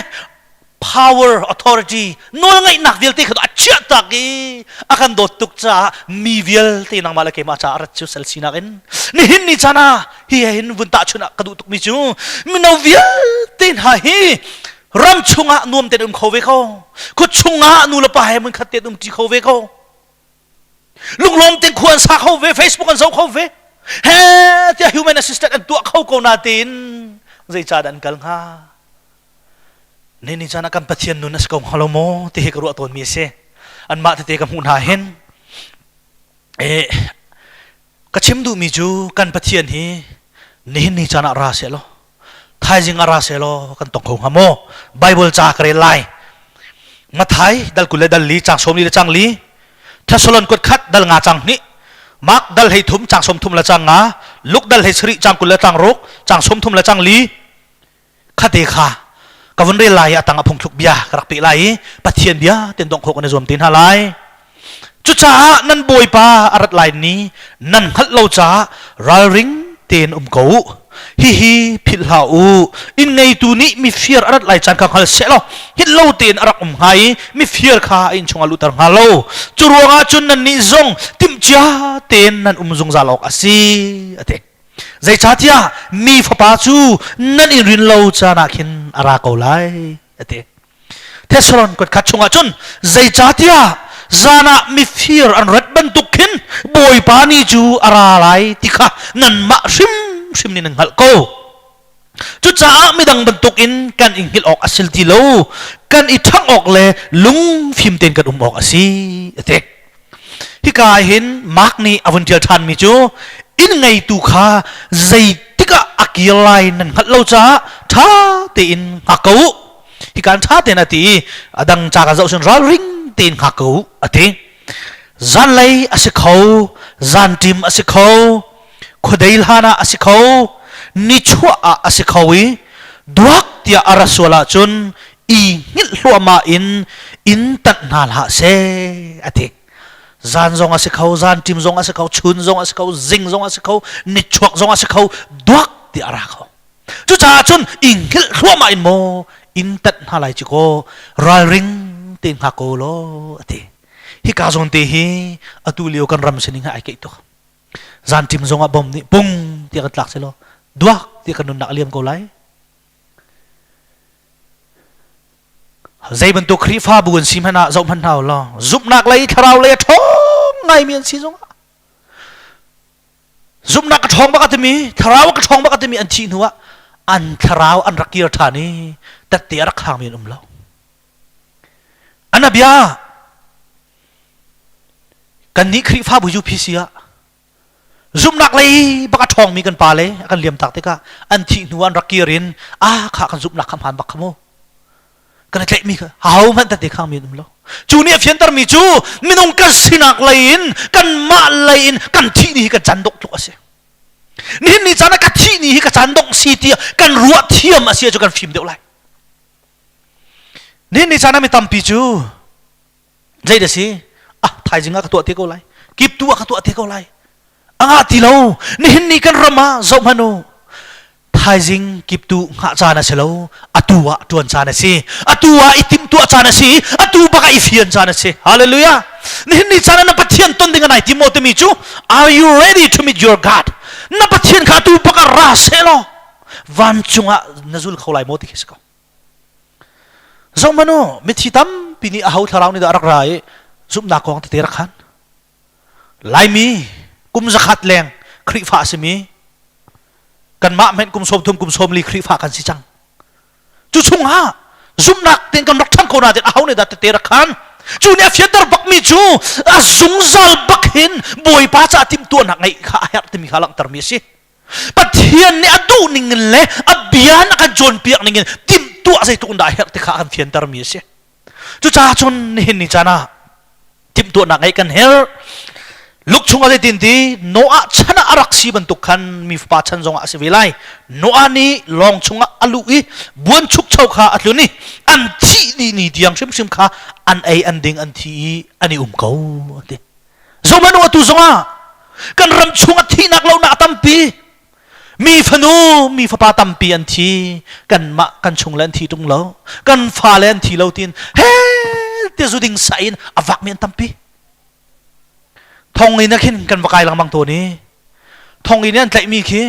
power authority โน้นไงนักวิลตีเขาอัจฉริยะตากีอาการโดดตุกจ้ามีวิลตีนังมาเลกมาจ้าอัจฉริยะเซลซีนักนี่หินนี่จ้านะเฮียหินวุนตาชุนักกระดูตุกมิจูมินาวิลตีน่ะฮีรำชุงะนวมเต็มเขาเวเขาก็ชุงะนูละไปมันขัดเต็มจีเขาเวเขาลุงลมเต็มควรสาเขาเว Facebook กันเสาเขาเวเฮ้ที่ human assistant อันตัวเขาโกนาตินใจจ้าดันกันฮะนี่จานักการปฏิญาณนุนัสกงฮัลโหลโมที่เหกรัวตัวมีเสอันมาที่เตกับมุนหาเห็นก็ชิมดูมีจูการปฏิญาณฮีนี่จานักราเสโลไทยจิงอาราเสโลกันตงคงฮะโมไบเบิลจากเรไลมาไทยดัลกุเลดัลลีจางสมลีละจางลีทัศลนกดคัดดัลงาจางนี้มักดัลให้ทุ่มจางสมทุ่มละจางงาลุกดัลให้สริจางกุเลจางรุกจางสมทุ่มละจางลีคดีค่ะกวนเรียลายตังอพงทุกเบียกรักปีไลปะเทียนเบียเต็นตงโคกันในรวมตินฮาไลจุจ้านั่นบอยปาอารัดไลนี้นั่นฮัลโลจ้ารัลริงเต็นกูฮิพิลฮาอูอินไงตูนี้มีเฟียร์อารัดไลจันกังฮัลเซลฮิลโลเต็นอารักไฮมีเฟียร์ข้าอินชงอาลุตังฮัลโลจุรวงอาจุนนั่นนิซงติมจ้าเต็นนั่นซงซาลอกอาซีอเตใจชาติยามีฟ้าป่าจูนั่นอินรินโลจานักินอาราโกไลเอเตเทสโลนกดขัดชงอาจุนใจชาติยาจานามีฟีร์อันรัดบันตุกินบอยปานีจูอาราไลติค่ะนั่นมาชิมนี่หนึ่งฮัลโกจุจ้าไม่ดังบันตุกินกันอิงฮิลออกอาศิลติโลกันอีทั้งออกเลยลุงฟิมเต็นกันออกอาศิเอเตฮิกาเห็นมาร์กนี่อวันเดียทันมีจูอินไงตุข้าใจติกะอักยไลนั่นฮัลโหลจ้าท่าเตียนฮักกูที่การท่าเตียนตีดังจากเจ้าส่วนรัลริงเตียนฮักกูอติจันเลยอาศัยเขาจันทิมอาศัยเขาขดเอลฮานาอาศัยเขานิชัวอาศัยเขาอีดวักที่อาราสวลาจุนอีนิลลัวมาอินตัดนาลาเซอติจานซงอาศัยเขาจานทิมซงอาศัยเขาชุนซงอาศัยเขาซิงซงอาศัยเขานิชวกซงอาศัยเขาดวักที่อาราเขาจุจ้าจุนอิงฮิลรัวมาอินโม อินตัดหาไหลจิโกรายริงติงฮักโกโลติฮิกาซอนตีฮีอตุเลียวกันรำเสนิงหายเกตุจันทิมซงอบอมนี่ปุ้งเตียกันหลักเสโลดวกเตียกันนุนนักเลียมโกไลใจบรรทุกครีฟ้าบุญสิมันน่ะจอมันเอาล่ะจุบนักเลยทาราวเลยท้องไงเมียนสิจงจุบนักกระทองบักตมีทาราวกระทองบักตมีอันชีนัวอันทาราวอันรักเกียร์ธานีแต่เตียรักข้างเมียนเล่าอันนับยากันนี้ครีฟ้าบุญยูพิเศษจุบนักเลยบักทองมีกันปาเลยกันเลียมตักเตกะอันชีนัวอันรักเกียร์รินข้ากันจุบนักคำหันบักขโมกันเล็กมีค่ะเอามันแต่เด็กข้างมีนุ่มล้อจูเนี่ยเฟียนตร์มีจูมีน้องกันสินักเลยกันมาเลยกันที่นี่กันจันดกตัวเสียนี่จานักที่นี่กันจันดกสีเทียกันรัวเทียมเสียจูกันฟิล์มเดียวเลยนี่จานักมีตั้มปีจูใจเดสิไทยจริงก็ตัวเทียก็เลยกิบตัวก็ตัวเทียก็เลยที่เรานี่กันรามาจบมาโนไทยจริงกิบตัวหาจานะเสลอตัวตัวนจานะสิตัวอิติมตัวจานะสิตัวบักไอฟิอันจานะสิฮาเลลูยานี่จานะนับเทียนต้นดิ่งไหนที่โมเตมิจู Are you ready to meet your God นับเทียนข้าตัวบักราเสลวันจุงะนัจุลเขาไล่โมติคิสก็จงมาโนมิทิตัมปีนี้เอาทาราวนี่ดารักไรซุปนักของที่เตรักขันไล่มีกุมจะขัดแรงคริฟ้าสมีกันมาเห็นกุมสมทุมกุมสมลีครีฟ้ากันสิจังจู่ชงฮะซุมนักเต็งกันรักทั้งคนอาจจะเอาเนี่ยดัดเตะรักขันจู่เนี่ยเฟียดร์บักมีจู่ซุงซัลบักหินบอยป้าจะติมตัวนักไงข้าอยากติมข้าลังตรมีสิปัจเจียนเนี่ยดูนิ่งเลยบียนกันจนเปียกนิ่งติมตัวใส่ตัวได้อยากติข้ากันเฟียดร์มีสิจู่จ้าจนเห็นนี่จ้านะติมตัวนักไงกันเฮลลูกชงอะไรตินทีโนอาชนะอารักสีบรรทุกขันมีฟ้าชันจงอาเสวิไลโนอานี่ลองชงอาลุยบวนชุกเช่าข้าอัลลุนี่อันที่นี่ที่ยังชิมข้าอันไออันดิงอันที่อันนี้เขาดิจงมาโนอาตุจงอากันรำชงอาที่นักเล่าหน้าตั้มปีมีฟนูมีฟ้าตั้มปีอันที่กันมากันชงเล่นที่ตรงเล่ากันฟ้าเล่นที่เล่าตินเฮ้เดี๋ยวสุดิงใส่อวักเมียนตั้มปีทองอินนักขินกันวกายหลังบางตัวนี้ทองอินนั่นใจมีขี้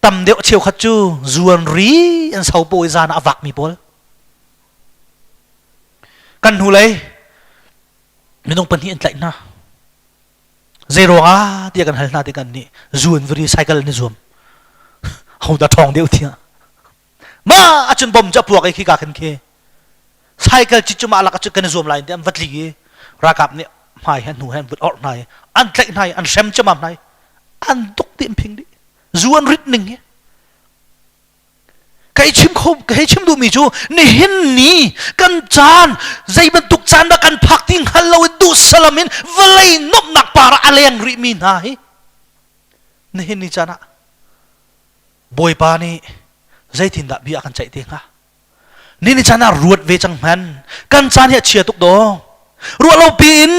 ตำเดียวเชียวขัดจูจวนรีอันเสาโปยจานอวักมีปอลกันหูเลยไม่ต้องเป็นที่อันใจนะเซโร่เดียกันหันหน้าเดียกันนี่จวนรีไซเคิลนี่จวมเอาแต่ทองเดียวเทียมาอาจารย์บอมจะพวกไอ้ขี้กาขันเคไซเคิลจิตจุมาลักจุกันจวมลายเดียมวัดลีรากับเนี่ยไม่เห็นหนูเห็นบุตรออกไหนอันเล็กไหนอันเซมจะมาไหนอันตุกเต็มพิงดิจวนริดหนึ่งเนี่ยใครชิมคบใครชิมดูมีจูนี่เห็นนี่กันจานใจบรรทุกจานแล้วกันพักทิ้งฮัลโหลดูสลามินเวลัยนบหนักปาระอะไรอย่างริมีนายนี่เห็นนี่จานะบอยปานี่ใจทิ้งดับบีอากันใจเตียงอ่ะนี่จานะรวดเวจังมันกันจานเนี่ยเชียร์ตุกดองรัวเราปีน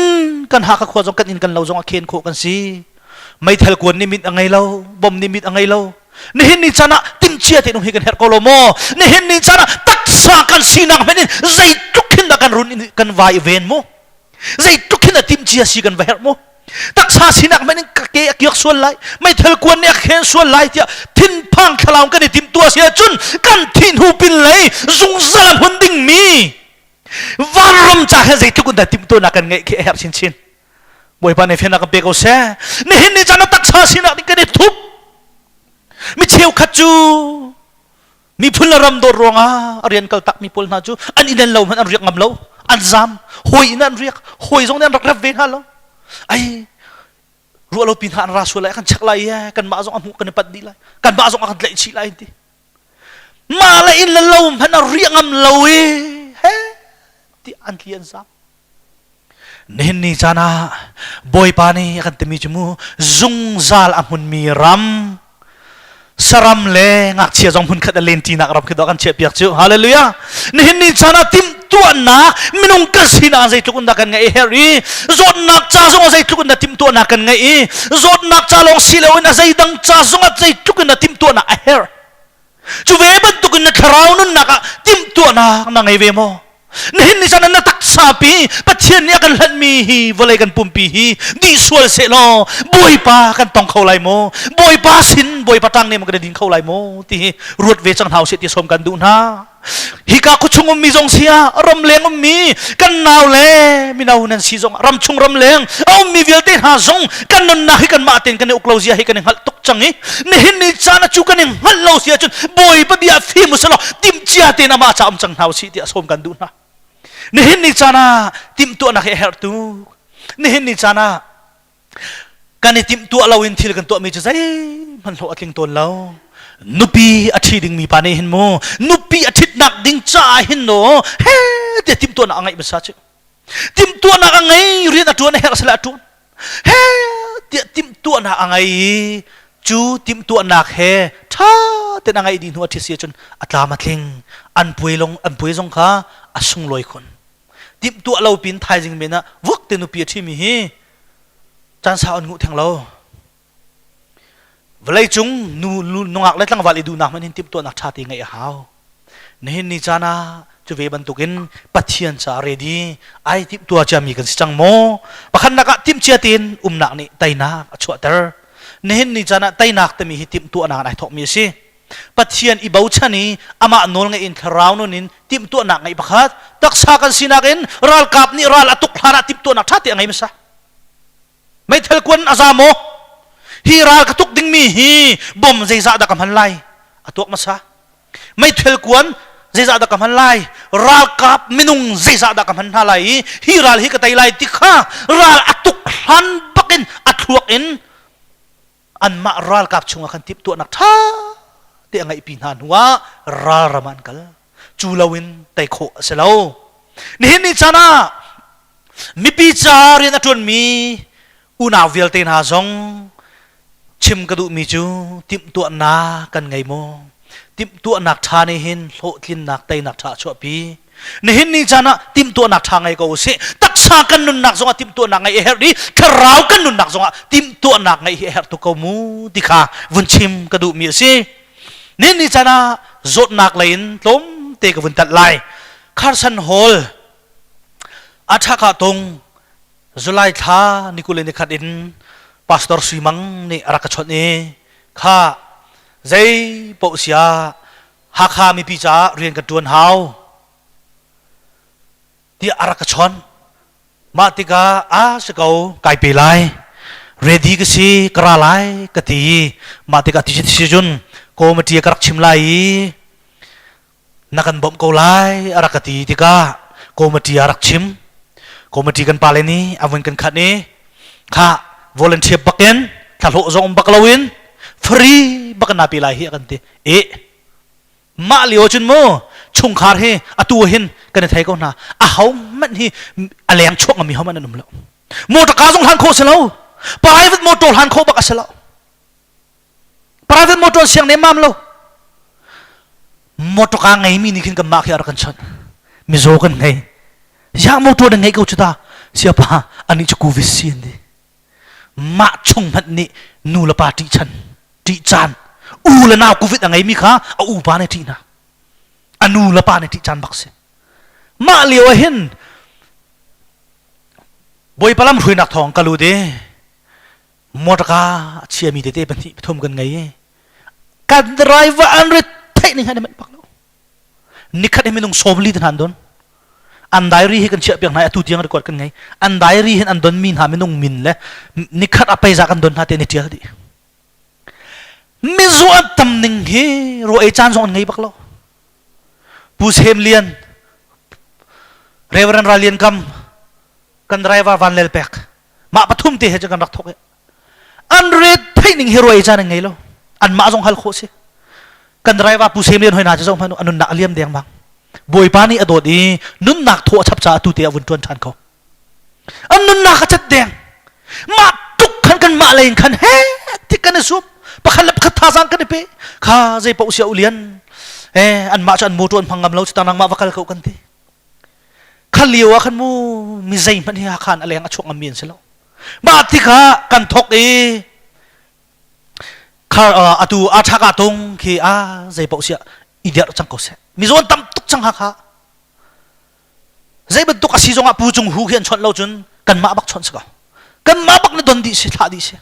กันหากขวดจงกันอินกันเราจงอาเคนโคกันสิไม่เทลกวนนิมิตอะไรเราบอมนิมิตอะไรเรานี่เห็นนี่จานะติมเชียร์ที่นุ่งให้กันเฮร์โคโลโมนี่เห็นนี่จานะตักษากันสีนักไม่เนี่ยใจทุกขินกันรุนกันวายเวนโมใจทุกขินติมเชียร์สีกันวายเฮร์โมตักษาสีนักไม่เนี่ยเกี่ยกส่วนไรไม่เทลกวนเนี่ยเคนส่วนไรเดียทินพังขลาวกันในติมตัวเสียจุนกันทินหูปินเลยจงสลับหุ่นดิ่งมีวันรำจากให้ใจทุกคนได้ติมตัวนักกันไงแค่แอบชินบอยปานในเฟียนักเบกเอาเสียนี่เห็นนี่จานักตักษาสินักนี่กันได้ทุบมีเชี่ยวขัดจูมีพลรำโดรองเรียนเก่าตักมีพลนาจูอันนี้นั่นเรามันอันเรียกงำเราอันจามหอยนั่นเรียกหอยตรงนั้นรักรับเวรฮะเราไอ้รัวเราปีนหานราสุไลกันชักไล่กันมาส่งอามุกันปัดดีไลกันมาส่งอากันเละชีไลทีมาเลยอินเรามันอันเรียกงำเราเฮ้ที่อันเลียนซ้ำนี่นี่จานะบอยปานี่กันเตมีจมูจุงซาลอามุนมีรำสรำเลงักเชียจงมุนขัดเลนตีนักรำคือดอกกันเชียเปียกจูฮาเลลูยานี่จานะติมตัวนักมินุงกัสหินาใจทุกคนดักันไงเฮรีจดนักจ้าจงใจทุกคนดัติมตัวนักกันไงจดนักจ้าลงสิเลวินใจดังจ้าจงใจทุกคนดัติมตัวนักเฮร chu ve ban tu kun na kharau nun naka tim tu na ngai ve mo nihin ni sana na taksa pi pathian ni kan hlan mi hi volai kan pumpi hi di sual se lo boi pa kan tong khau lai mo boi pa sin boi patang ne mo kan din khau lai mo ti ruat ve chang hau se ti som kan du na hi ka ku chung mi jong sia ram leng mi kan naw le mi naw nan si jong ram chung ram leng au mi vil te ha jong kan non na hi kan ma ten kan uklo zia hi kan hal tok chang hi nihin ni chana chu kan hal lo sia chun boi pa dia fi mu salo tim chia te na ma cham chang hau si ti som kan du na nihin ni chana tim tu na her tu nihin ni chana kan ni tim tu lo in thil kan to mi chu sai man lo atling ton lo nupi athi ding mi pa ne hin mo nupi athit nak ding cha hin no he te tim tu na angai ba sa chu tim tu na angai ri na tu na her sala tu he te tim tu na angai chu tim tu na he tha te na ngai din hu athi sia chun atla matling an pui jong kha asung loi khon tim tu lo pin thai jing me na wak te nupi athi mi hi chan sa on ngu thang lo vlei chung nu nungak le tlang wali du na man hin tim tu nak tha ti ngai hao ne ni chana chu ve ban tukin pathian cha ready ai tim tu cha mi kan chang mo pakhan naka tim chia tin nak ni taina achwa ter ne ni chana tainak te mi hi tim tu na nai thok mi si pathian i bau chani ama nol ngai in tharau no nin tim tu nak ngai pakhat taksa kan sinakin ral kap ni ral atuk hlara tim tu nak tha ti ngai masa mai thel kun azamo hi ral katuk ding mi hi bom zeisa da kam han lai atuk masa mai thel kun zeisa da kam han lai ral kap minung zeisa da kam han halai hi ral hi ka tai lai tikha ral atuk han bakin athuak in an ma ral kap chunga kan tip tu nak tha te angai pin han huwa ral raman kal chulawin tai kho selo ni ni chana mi pi cha ri na tun mi una vial ten ha zong chim ka du mi chu tim tu na kan ngai mo tim tu nak tha ni hin lo thlin nak tai nak tha chwa pi ni hin ni chana tim tu nak tha ngai ko se taksa kan nun nak zonga tim tu nak ngai her di tharau kan nun nak zonga tim tu nak ngai her tu ko mu dikha vun chim ka du mi se ni ni chana zot nak lain tlom te ka vun tat lai Carson Hall atha ka tong July tha nikule ni khat in pastor Simang ni arakachot ni kha zai po sia ha kha mi pi cha rian ka tuan hau ti arakachon ma tika a sakau kai pe lai ready ka si kra lai ka ti ma tika ti si jun ko ma ti karak chim lai nakan bom ko lai arakati tika ko ma ti arak chim komiti kan paleni avun kan khat ni kha volunteer baken thalo zong baklawin free bakana pilai hi kan ti e ma lio chun mo chung khar he atu hin kan thai ko na a hau man hi aleng chok mi hau man num lo motor ka jong han kho selo private motor han kho bak aselo private motor siang ne mam lo motor ka ngai mi ni kin ka ma khia kan chan mi zo kan ngai yang motor dengan ikut cerita siapa ani cukup visin di mak chung mat ni nu lepas ti chan le nau covid angai mi kha pa ne ti na anu lepas ne ti chan bakse mak liu hin boy palam hui nak thong kalu de motor ka chia mi te ban ti thom kan ngai kan driver anre thai ni han met pak lo nikhat he minung sobli tan don an diary hi kan chia piang nai atu tiang record kan ngai an diary hin an don min ha minung min le nikhat apai za kan don ha te ni tia di mi zo tam ning hi ro e chan zong ngai baklo pu sem lian reverend ralian kam kan driver van lel pek ma pathum te he kan rak thok an red thaining hero e chan ngai lo an ma zong hal kho se kan driver pu sem lian hoi na cha zong phanu anun na aliam deng bang boy pani adodi nun nak tho chap cha tu te avun tuan than ko an nun nak chat deng ma tuk kan ma lain kan he tik kan sup pakhan lap khat tha sang kan pe kha zai pau sia ulian an ma chan moton phangam lo chitang nang ma wakal ko kan ti khaliwa khan mu mi zai man hi khan aleng achok am min selo ma ti kha kan thok e atu athaka tong khi zai pau sia idiot chang ko se mi zon tam tuk chang ha kha zai ban tuk asi zonga pu chung hu hian chon lo chun kan ma bak chon sa kan ma bak na don di se tha di se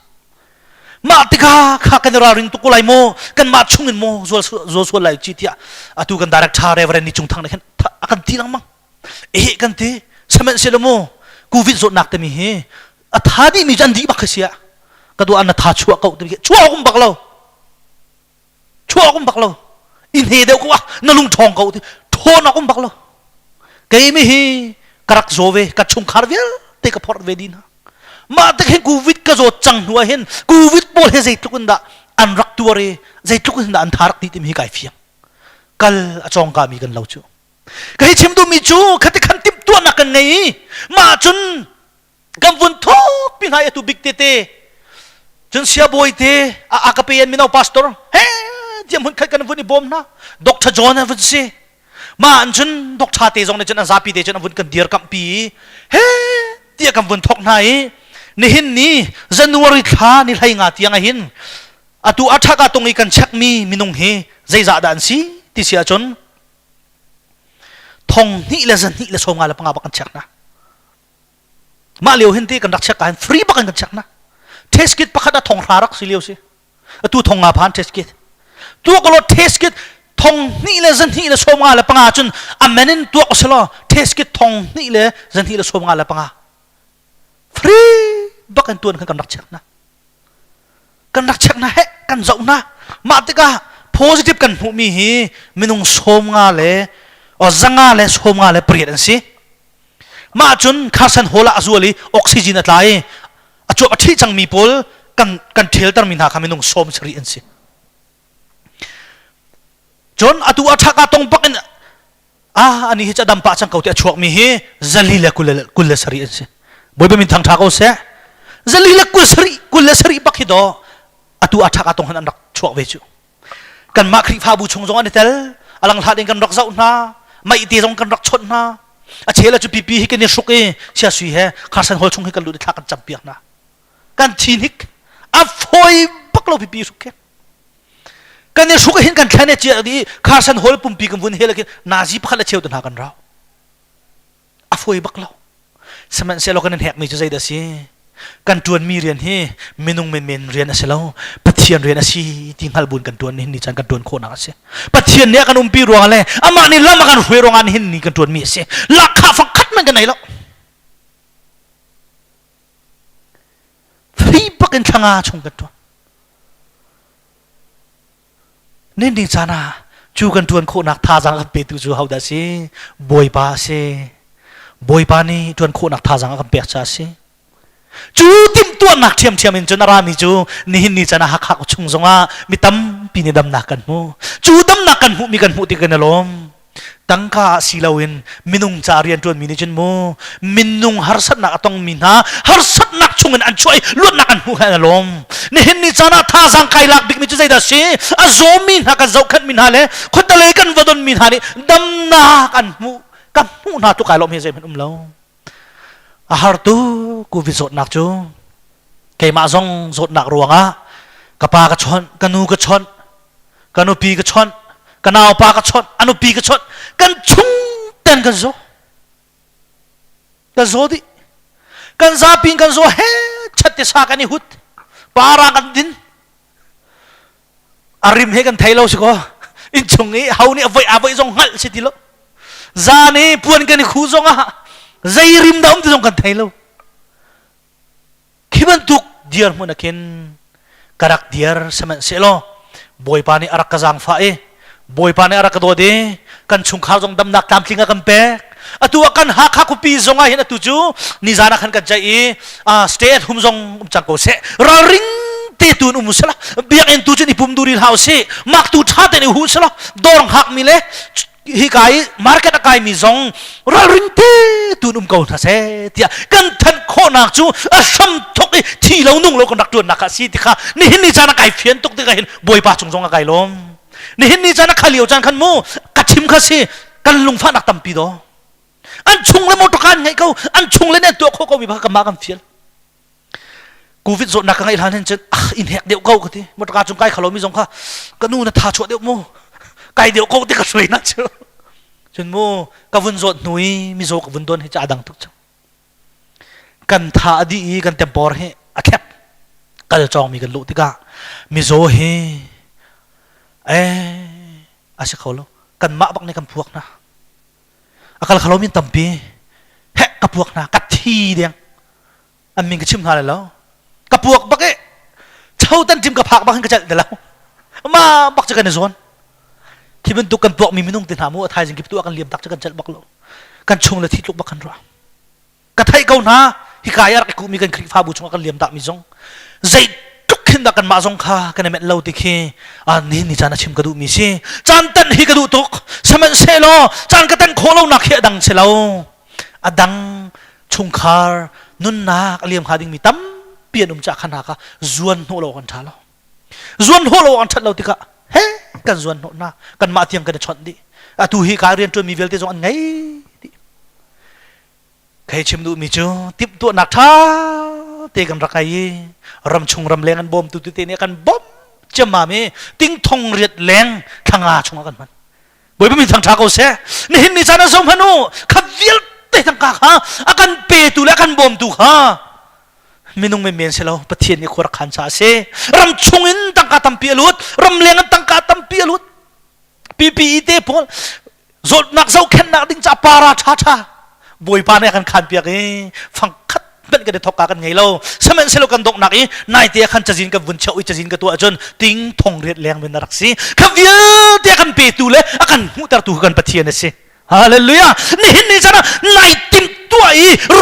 ma tika kha kan ra ring tu ko lai mo kan ma chung in mo zo lai chi tia atu kan direct tha reverend ni chung thang na khan akan ti lang mang kan ti samen se lo mo covid zot nak te mi he athadi mi jan di bak sia kadu an tha chua ko te chua kum baklo in he de ko na lung thong ko ti thon akum baklo ke mi hi karak zove ka chung kharvel te ka phor vedina ma te khen covid ka zo chang hua hen covid pol he zai tukunda an rak tuare zai tukunda an tharak ti mi kai fiam kal achong ka mi kan lo chu kai chim du mi chu khati khan tip tu na kan nei ma chun gam vun thok pin hai tu big te chun sia boy te a ka pe mi no pastor he jam hun khat kan vun bom na dr john vun si ma an chun dok cha te jong ne chen za pi te chen vun kan dir kam pi he tia kam vun thok nai ni hin ni january tha ni lai nga tiang a hin atu athaka tongi kan chak mi minung he zai za dan si ti sia chon thong ni le zan ni le som nga la panga kan chak na ma leo hin ti kan rak chak kan free ba kan chak na test kit pakhat thong rarak si leo si atu thong nga phan test kit tu ko lo test kit thong ni le zan ni le som nga la panga chun amenin tu ko selo test kit thong ni le zan ni le som nga la panga free bakan tuan kan rak chak na he kan zau na ma tika positive kan hu mi hi minung som nga le o zanga le som nga le priat an si ma chun khasan hola azuali oxygen atlai achu athi chang mi pol kan thel tar min ha khaminung som sari an si jon atu athaka tong pakin ani hi chadam pa chang kauti achuak mi hi zalila kul sari an si boy ba min thang tha ko se zalila kul sari pakhi do atu athaka tong han rak chuak ve chu kan ma khri pha bu chung jong an tel alang tha ding kan rak zau na mai ti jong kan rak chot na a chela chu pipi hi ke ni shuk e sia sui he khasan hol chung hi kan lu thla kan champiak na kan thinik a foi baklo pipi shuk ke kan ni shuk hin kan thane che di khasan hol pumpi kan vun he lakin nazi pakhala cheu tan ha kan raw a foi baklo saman se lo kan hek mi chu zai da si kan tuan mi rian hi minung men rian aselo pathian rian asi tinghal bun kan tuan ni chan kan tuan kho na ase pathian ne kan umpi ro ale ama ni lam kan hwe ro an hin ni kan tuan mi ase lakha fakhat man kan nei lo free pakin thanga chung kan tuan nen ding chana chu kan tuan kho nak tha jang kan pe tu chu hau da si boy pa ni tuan kho nak tha jang kan pe cha si chú tim tuan nak thiam in chun ara mi chu ni hin ni chana hak hak chung zonga mi tam pi ni dam nakan mu chu dam nakan mu mi kan mu ti kan alom tangka silawin minung charian tuan mi ni chun mu minung harsat nak atong min ha harsat nak chungin an choi lut nak an mu han alom ni hin ni chana tha sang kai lak bik mi chu zai da si a zo min ha ka zau khat min ha le khot le kan wadon min ha ni dam na kan mu na tu kai lom he zai man lo ahar tu ku vi zot nak chu ke ma zong zot nak ruanga kapa ka chon kanu ka chon kanu pi ka chon kanao pa ka chon anu pi ka chon kan chung ten kan zo di kan za ping kan zo he chatte sa kan ni hut para kan din arim he kan thailo si ko in chung ni hau ni avai zong ngal si ti lo za ni puan kan ni khu zong a zai rim da ti zong kan thailo khiban tuk diar mun akin karak diar saman selo boy pani arak kazang fa e boy pani arak do de kan chung kha jong dam nak tam tlinga kan pe atu akan ha kha ku pi zonga hin atu chu ni jana khan ka jai stay at home zong chang ko se ra ring te tun umusala biak en tu chu ni pum duri house mak tu tha te ni hu sala dorang hak mi le hi kai market akai mi zong ra ring te tun ko tha se tia kan than kho nak chu a sam thok thi lo nung lo kan rak tuan nak si ti kha ni hin ni jana kai phian tok te ka hin boy pa chung zong a kai lom ni hin ni jana khaliu chan khan mu ka chim kha si kan lung fa nak tam pi do an chung le mo to kan ngai ko an chung le ne to kho ko mi ba ka ma kan phial กูวิดโซนักกันไอ้ท่านเห็นจะอินแหกเดียวเก้ากันทีมดกาจุงไก่ขลุ่มมีสองข้าก็นู่นน่ะท่าชัวเดียวโมไก่เดียวเก้าที่กระสวยนะเชื่อจนโมกับวุ้นโซนหนุ่ยมีโซกับวุ้นโดนให้จ่าดังทุกจังกันท่าดีกันเต็มปอร์ให้อาแคบกันจะจองมีกันลุติกามีโซเฮอาศัยเขาแล้วกันมาบักในกันพวกนะอาการเขามีตั้มปีแหกกับพวกนะกัดทีเดียงอันมีกระชิมหาเลยแล้วกับพวกบักเช่าตันจิมกับผักบักให้กระจัดเดี๋ยวแล้วมาบักจะกันในโซนที่มันตุกันพวกมีมินุ่งตินหามัวไทยจึงกิบตัวกันเลี้ยมตักจะกันจัดบักแล้วกันชงเลยที่ลุกบักกันรัวกันไทยเกาหน้าฮิกายารักกูมีกันคลิฟ้าบูชงกันเลี้ยมตักมีซงใจทุกขึ้นดักกันมาซงข้ากันในเม็ดเหล้าติคีอันนี้นี่จานชิมกระดูมีสิจานตันฮิกระดูตุกสมัยเซโลจานกระตันโคโลนักเฮดังเซโลอดังชงคาร์นุนนักเลี้ยมขาดิ่งมีตั้มเปลี่ยนจากขนาดก็จวนโหโลกันชาโลจวนโหโลกันชัดเราติกะเฮ้กันจวนโหน้ากันมาเทียงกันชนดิตูฮิการเรียนจนมีเวลที่จงอันไงใครชิมดูมีจูติบตัวหนักท้าเตกันรักไอ้รำชงรำแรงกันบ่มตุติเตเนี่ยกันบ่มจะมาเมติ้งทงเรียดแรงทางอาชงกันมันบ่อยไม่มีทางชาเขาเสียนี่เห็นนิจานะสมพนุขับเวียลเตะทางกาฮะอากันเปตุและกันบ่มตุฮะไม่นุ่งไม่เมียนเสียแล้วประเทศนี้ควรขันชาเสรำชงอินตั้งกาตั้มเปียลุดรำแรงกันตั้งกาตั้มเปียลุดปีเตพอลจดนักเจ้าแค่นักดิ้งจ่าปาราชาบวยปานเนี่ยกันขันเปียกฟังคัดเป็นกันเดทอกกันไงเราสมัยเสลกันดกหนักนายเตียขันจะจินกับวุ้นเชาจะจินกับตัวจนติ้งทงเรียดแรงเป็นนักสิขับเยอะเตียกันเปตูเลยอากันหูตาตูกันปะเทียนสิฮาเลลูยานี่เห็นนี่จ้ะนะนายติ้งตัว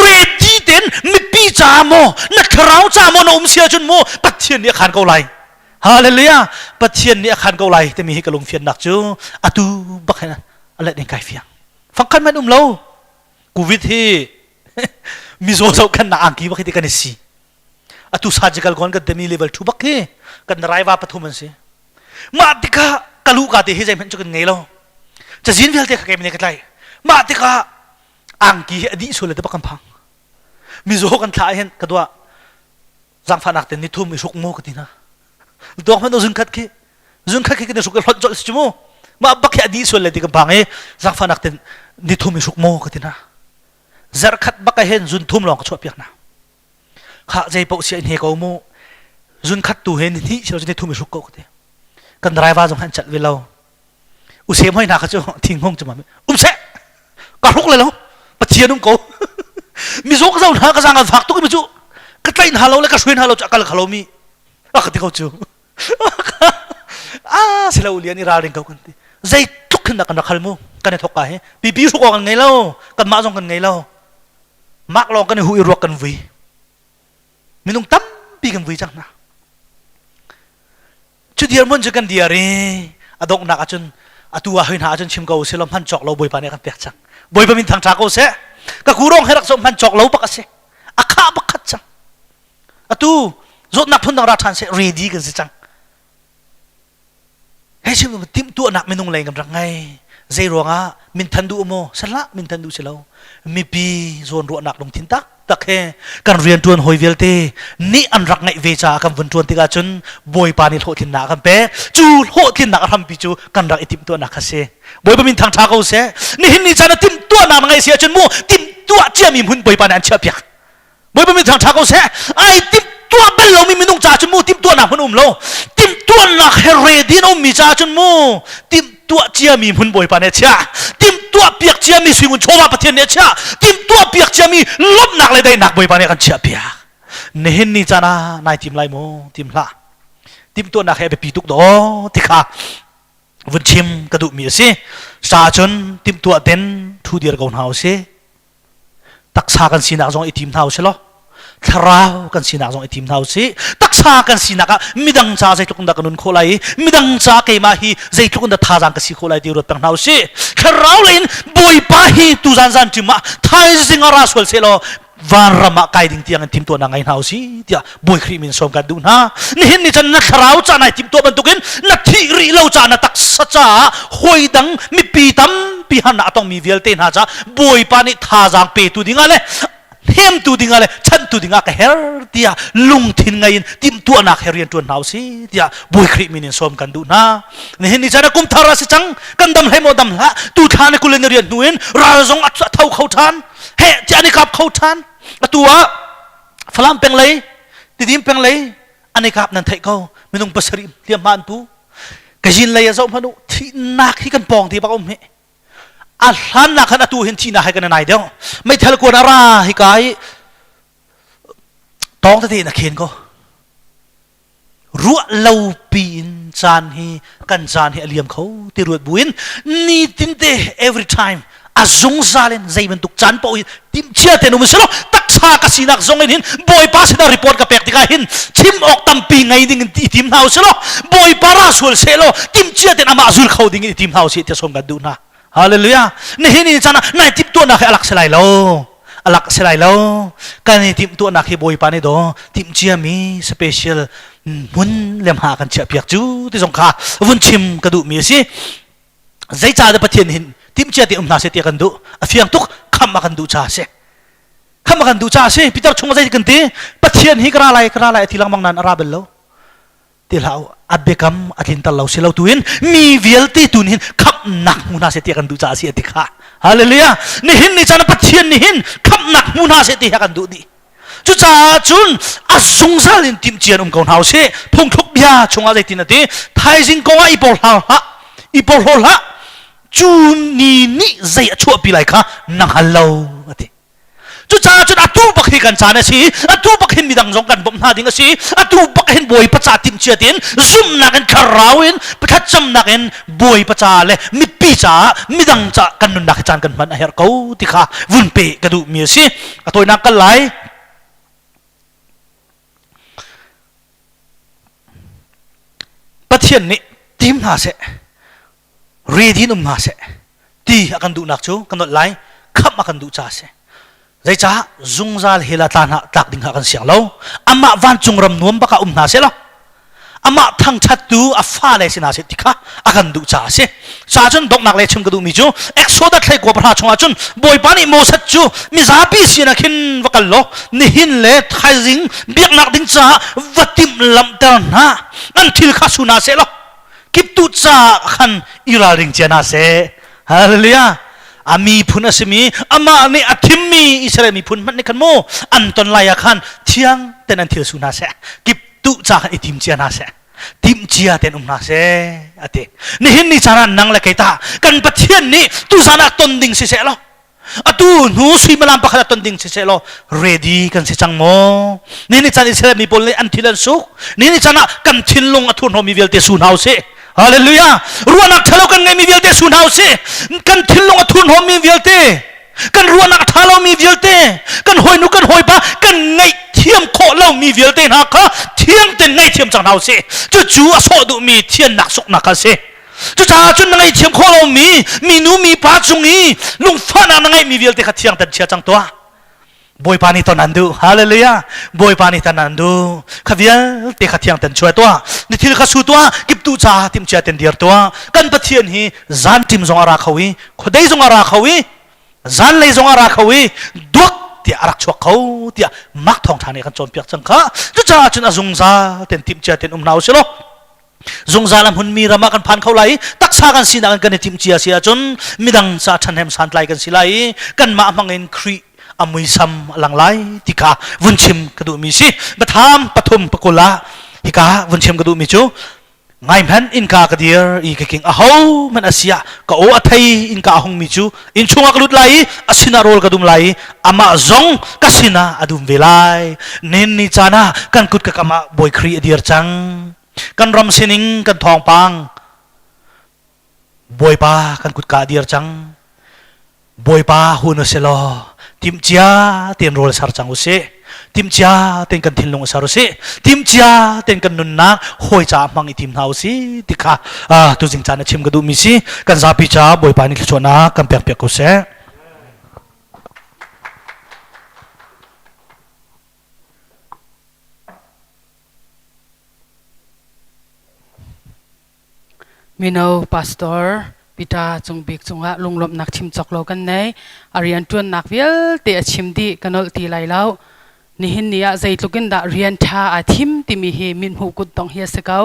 เรดีเด่นมีปีจามอนักคราวจามอนอมเสียจนโมปะเทียนเนี่ยขันเกาไลฮาเลลูยาปะเทียนเนี่ยขันเกาไลแต่มีให้กระลงเฟียนหนักจูอะตูบักให้นะอะไรเด่นไก่เฟียงฟังกันมันเรากูวิธีมีโซ่เจ้ากันนักอังกีบักที่กันสิอะตุสัจกัลก่อนกันเดมีเลเวลทูบักเฮกันไรว่าปฐุมันสิมาติกากะลูกาเตฮิใจมันจุกันไงเราจะจินเวลเตะขะเกมเนี่ยกันไรมาติกาอังกีอดีสุดเลยแต่บักกันพังมีโซ่กันท้ายเห็นกันว่าจังฟันักเตนิทุ่มมีสุกโมกันทีนะตัวมันต้องจุนคัดกันสุกกันหลอดจอดสิโมมาบักอดีสุดเลยที่กันพังจังฟันักเตนิทุ่มมีสุกโมกันทีนะจารคัดบักเห็นจุนทุ่มลองกระชวบเปียกนะข้าใจเปาเสียนเฮกเอาโมจุนคัดตูเห็นนี่เราจะได้ทุ่มสุกก็ได้กันไรว่าจงหันจัดเวลาอุเสมให้นาข้าจะทิ้งห้องจะมาเสะกระลุกเลยแล้วปะเทียนุ่งโกมีโซ่ก็เจ้าหน้ากระซังกันฝากตุกมิจูกระไตหาเราเลยกระช่วยหาเราจากกันเขาเรามีกระติเขาจูเสร็จแล้วอุเลียนี่ราเริงเขากันใจทุกขึ้นกันรักขลมูกันในทอกไก่ปีสุกกันไงเล่ากันมาจงกันไงเล่ามักลองกันในหุยรัวกันวีมีนุ่งตั้มปีกันวีจังนะจุดเดียร์มันจะกันเดียร์อดงนักจนตัวหินหาจนชิมเกาเสลมพันจอกเราบอยปานเนี่ยกันเปียกจังบอยปามินทางชาเกาเสก็กูร้องให้รักสมพันจอกเราปักเสอาข้าปักขัดจังตัวจดนักทุนทางราชานเสรีดีกันสิจังให้ชิมมันติมตัวนักไม่นุ่งเลยกันรังไงใจรัวงะมินทันดูโมสละมินทันดูเสลามีปีโซนรัวนักลงทินตักตักเฮกันเรียนจวนหอยเวลเตนี่อันรักไงเวจากันวันจวนติกาจนบอยปานิโหทินนักกันเปจูโหทินนักทำปีจูกันรักไอติมตัวนักเสบอยปามินทางชาเขาเสนี่เห็นนี่จานะติมตัวนักไงเสียจนโมติมตัวเจ้ามีหุ่นบอยปานันเชื่อเปียกบอยปามินทางชาเขาเสไอติมตัวเป็นเรามีมินุ่งจ่าจนโมติมตัวนักหุ่นเราติมตัวนักเฮเรดินอมมีจ่าจนโมติมตัวเจ้ามีหุ่นบอยปานันเชื่อติมตัวเปียกเจ้ามีสวยหุ่นโชว์ประเทศเนี่ยเชื่อติมตัวเปียกเจ้ามีลบหนักเลยได้หนักบอยปานันกันเชื่อเปียกนี่เห็นนี่จานะนายติมไรโมติมละติมตัวนักเฮไปปีตุกโดติค่ะวันชิมกระดูกมีสิสาจนติมตัวเต้นทูเดียร์กอนเฮาสิตักษากันสีนักจงไอทีมเฮาสิล้อทราวกันสีนักจงไอทีมเฮาสิตักษากันสีนักมิดังจ้าใจทุกคนตะกันนุนโคไลมิดังจ้าเกมาฮีใจทุกคนตะท่าจังกันสีโคไลที่รถตังเฮาสิทราวเลนบอยปาฮีตุจันจันจิมาไทยสิงห์ราสวลเซโลวันรำมาไกดิ้งเตียงทีมตัวนังไงเฮาสิเดียบอยครีมินสมกันดูนะนี่เห็นนี่จะนักทราวจ้าในทีมตัวบรรทุกินนักที่รีเลวจ้านักตักษะจ้าหอยดังมีปีตั้มปีหันนาต้องมีเวลเตนหาจ้าบอยปานิท่าจังเปตุดิ้งอะไร เฮมตูดิงอะไรฉันตูดิงอะไรเฮร์เดียลุงทินไงติมตัวนักเฮรียนตัวหนาวสิเดียบุยครีมินินสมกันดูนะนี่เห็นนี่จะนักุมทาราสิจังกันดำให้โมดำละตูทานกุลเนเรียนนูนราซงอัตเท่าเขาทานเฮจานิกับเขาทานตัวฟลามเป็นเลยติดิมเป็นเลยอันนี้กับนั่นไทยเขาไม่ต้องภาษาริมเรียมมันตูกจินเลยจะพนุที่นักที่กันปองที่ปากอมเฮอัลฮันนักขันตัวเห็นที่นักให้กันนายเดียวไม่เทลกวนอะไรให้กายต้องที่นักเห็นก็รัวเล่าปีนจานให้กันจานให้เลียมเขาที่รวดบุญนี่ติมเต every time อาจงซาเลนใจมันตุกจานปอยติมเชื่อเตนุมิสโลตักชากสินักจงเห็นบอยป้าสินารีพอร์ตกับเปียกที่กายเห็นชิมออกตั้มปีไงดิ่งทีมเฮาส์โลบอยป้าราสุลเซโลติมเชื่อเตนอามาสุลเขาดิ่งทีมเฮาส์ที่สมกันดูนะฮาเลลูยานี่นี่จานะนายทิมตัวนักให้อลักสลายโลอลักสลายโลกันนี่ทิมตัวนักให้บอยป้านี่โดทิมเชื่อมีสเปเชียลมุนเลี้ยมหากันเชื่อเปียกจูที่สงขาวุ้นชิมกระดูมีสิใจจ่าเดปะเทียนหินทิมเชื่อที่นาเสียกันดูเฟียงตุกคำมากันดูจ่าเสคำมากันดูจ่าเสพิจารณาชงใจกันตีปะเทียนหิกระไรที่ลังมังนันอาราเบลโลที่เราอัดเบกัมอัดลินตัลเราเสลาตุนมีเวลที่ตุนหินคำหนักมุนาเสียกันดูจ่าเสียติค่ะฮาเลลูยานี่หินนี่จานะปะเทียนนี่หินคำหนักมุนาเสียติกันดูดีจุดจ่าจุนอาสงสารทิมเจียนกองเฮาเสพงทุกยาชงอะไรที่นั่นตีไทยสิงกงอีปอลฮะจูนี่ใจชั่วปีไรค่ะนังฮัลโหลอะไรจุดจ้าจุดอัตุบักหิกันจานสิอัตุบักหินมีดังจงกันบ่มนาดิ่งสิอัตุบักหินบอยประจาติมเชียตินซุ่มนักเอ็นคาราวินประทัดจำนักเอ็นบอยประจาเลยมีปีจ้ามีดังจ้ากันนุนนักจานกันมันเฮร์เขาที่ข้าวุ่นเปกระดูมีสิอัตุนักกันไหลประเทศนี้ทีมนาเสเรดีนุ่มนาเสที่อากันดูนักจูกันดไหลขับอากันดูจ้าเสใจจ้าจงซาลเฮลาตานะตักดิ่งหากันเสียงเราอามาวันจงรำนวมบักนาเสละอามาทั้งชัดดูอาฟ้าเลยสินาเสติค่ะอากันดูจ้าเสจ้าจนดอกนักเลยชิมกระดูมีจูเอ็กโซดักเลยกว่าพระชงอาจุนบอยปานิโมสัจจูมิซาบิสินักินวักันโลนี่หินเล่ไทยซิงเบียกนักดิ่งจ้าวัดติมลำเตอร์นะนั่นทิลข้าสุนาเสละกิบตุจ้าขันอิราริงเจนาเสฮาเลลูยาอามีพุนอสมีอามาเนอทิมมีอิสราเอลมีพุนมันในกันโมอันตอนไลยาขันเที่ยงเต็นอันเที่ยวสุนาเสกิบตุจ้าขันอิทิมเจียนาเสทิมเจียเต็นนาเสอตินี่เห็นนี่จานันนังเลกตากันปะเทียนนี่ตุจานักตนดิ่งเสละอตูนูสีมาลามปะขัดตนดิ่งเสละเรดี้กันเสจังโมนี่จานิอิสราเอลมีพุนเลยอันทิลันสุกนี่จานักกันทินลงอทุนโฮมีเวลเตสุนเฮาเสฮาเลลูยารัวนักทะเลาะกันไงมีเวลเตสุนเฮาเสกันทิลลงทุนหอมมีเวลเตกันรัวนักทะเลาะมีเวลเตกันหอยนุกันหอยปะกันไงเทียมโคเล่ามีเวลเตนักเทียมเต็นไงเทียมจังเฮาเสจู่ๆอโศดูมีเทียนนักสุกนักเสจู่ๆจุนไงเทียมโคเล่ามีนูมีปาจุงีลุงฟ้านังไงมีเวลเตขัดเทียงเต็นเชียจังตัวบอยปานิตนันดูฮาเลลูยาบอยปานิตนันดูขวิลเตขัดเทียงเต็นช่วยตัวนี่ที่ข้าสู้ตัวกิบตูจ้าทิมเชียเต็นเดียร์ตัวกันปะเทียนฮีจานทิมจงอาราขวิขดได้จงอาราขวิจานเลยจงอาราขวิดวกที่อารักชัวเขาที่มักทองทางในกันจนเปียกจังค่ะจู่ๆจุนอาจงซาเต็นทิมเชียเต็นนาวเชลจงซาลำหุ่นมีรามากันพันเขาไหลตักซากันสินากันในทิมเชียเสียจนมีดังซาชันแฮมสันไลกันสิไหลกันมามังเงินครีอามุยซัมหลังไหลที่ข้าวุ่นชิมกระดูมีสิบัดทามปฐุมปกุลาที่ข้าวุ่นชิมกระดูมีจูไงแผ่นอินกากระเดียร์อีกกิ่งอาหูมันอาเซียก็โออัฐยอินกาหงมีจูอินชงอักลุดไหลอาสินาโรลกระดุมไหลอามาจงกัสินาอดุมเวลัยเน้นนิจานะกันกุดกะกะมาบอยครีเดียร์จังกันรำสินิงกันทองปังบอยปากันกุดกะเดียร์จังบอยปาหุนเสลอทิมเจียเตียนโรลสารจังอุเสทิมเจียเตียนกันทินลงสารอุเสทิมเจียเตียนกันนุนนักหอยจ่ามังอิทิมนาอุสิติค่ะตุจิงจานชิมกระดูมิสิกันซาปิจ่าบอยปานิชวนากันเปียกเปียกอุเสมีโนพาสตอร์ ปิตาจงบิกจงละลงลมนักชิมจอกเรากันในอารียนจวนนักเวลเตะชิมดีกันอลตีไหลแล้วนี่หินเนี่ยใจตุกินดาเรียนท่าอาทิมที่มีเฮมินหูกุดตองเฮียสเกา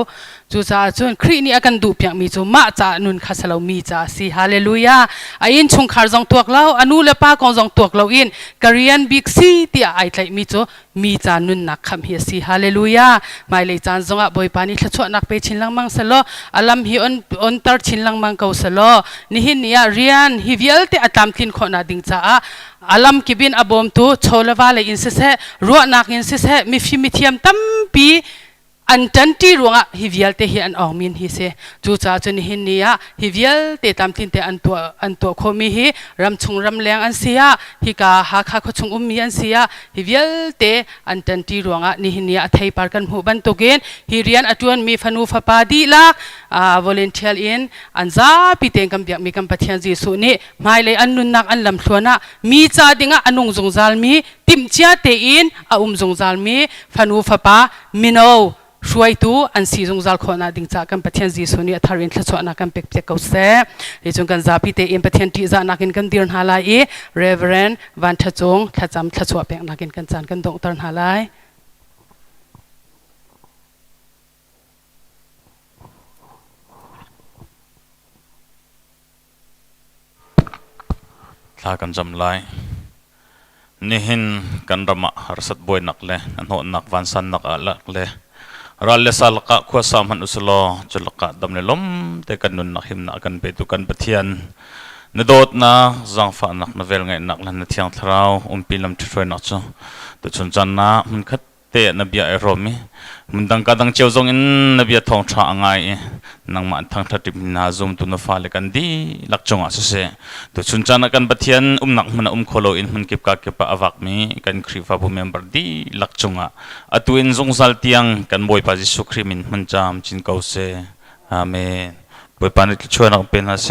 จูจ่าจวนครีนี่อากันดูเปียงมีจูมาจ่านุนขัสเรามีจ่าสิฮาเลลูยาอินชงคาร์จงตัวเราอนุเลป้ากองจงตัวเราอินกเรียนบิกซีที่ไอไลมีจูมีจ่านุนนักคำเฮียสิฮาเลลูยาไม่เลยจานจงอ่ะบอยปานิทชวนักไปชินลังมังสโลอลัมฮีอนตาร์ชินลังมังเกาสโลนี่หินเนี่ยเรียนฮิวิเอลที่อาตามทินคนนาดิงจ่าalam kibin abom tu cholava le insese ruak nak insese mi fi mi thiam tampi an tanti ruanga hivial te hi an awmin hi se chu cha chun hin nia hivial te tamtin te an to khomi hi ram chung ram leng an sia hi ka ha kha kho chung mi an sia hivial te an tanti ruanga ni hin nia thei par kan hu ban to gen hi rian atuan mi fanu fa pa di la volunteer in an za pi teng kam biak mi kam pathian ji su ni mai le an nun nak an lam thluana mi cha dinga anung zung zal mi tim chia te in a zung zal mi fanu fa pa minoช่วยตัวอันซีจงจัลคนน่ะดิ่งจากกันประเทศจีสุนีทารินทศวนักกันเป็กเป็กเขาเสะในจงกันจับพิเตอินประเทศที่จะนักกินกันเดือนฮาลายเรเวเรนวันทจงขจำทศวเป็กนักกินกันจานกันดงตอนฮาลายลากันจำไลนี่หินกันรำมาหารสัตบวยนักเลยนันโหนักวันสันนักอะไรเลยรัลเลสาลกะขวาสามันอุสโลจุลกะดำเนลมแต่กันนุนนักหิมนักกันไปตุกันปะเทียนนโดดนะจังฟ้านักนเวลไงนักลันเทียงทราวปีลำช่วยนักจ้ะแต่ชนจันนะมันคัดเตะนบีไอรอมีมันดังกัดังเจ้าจงอินนบีทองชาง่ายนังมันทางทัดติมินาซุมตุนฟ้าเลกันดีลักจงอาศัยแต่ชนจันกันปะเทียนนักมันโคโลอินมันเก็บกาเก็บปะอวักมีกันครีฟ้าบุเมมบร์ดีลักจงอาตุอินจงสัลเตียงกันบอยปาจิสุครีมินมันจามจินเกาเซอาเมนบอยปานิช่วยนักเป็นอาเซ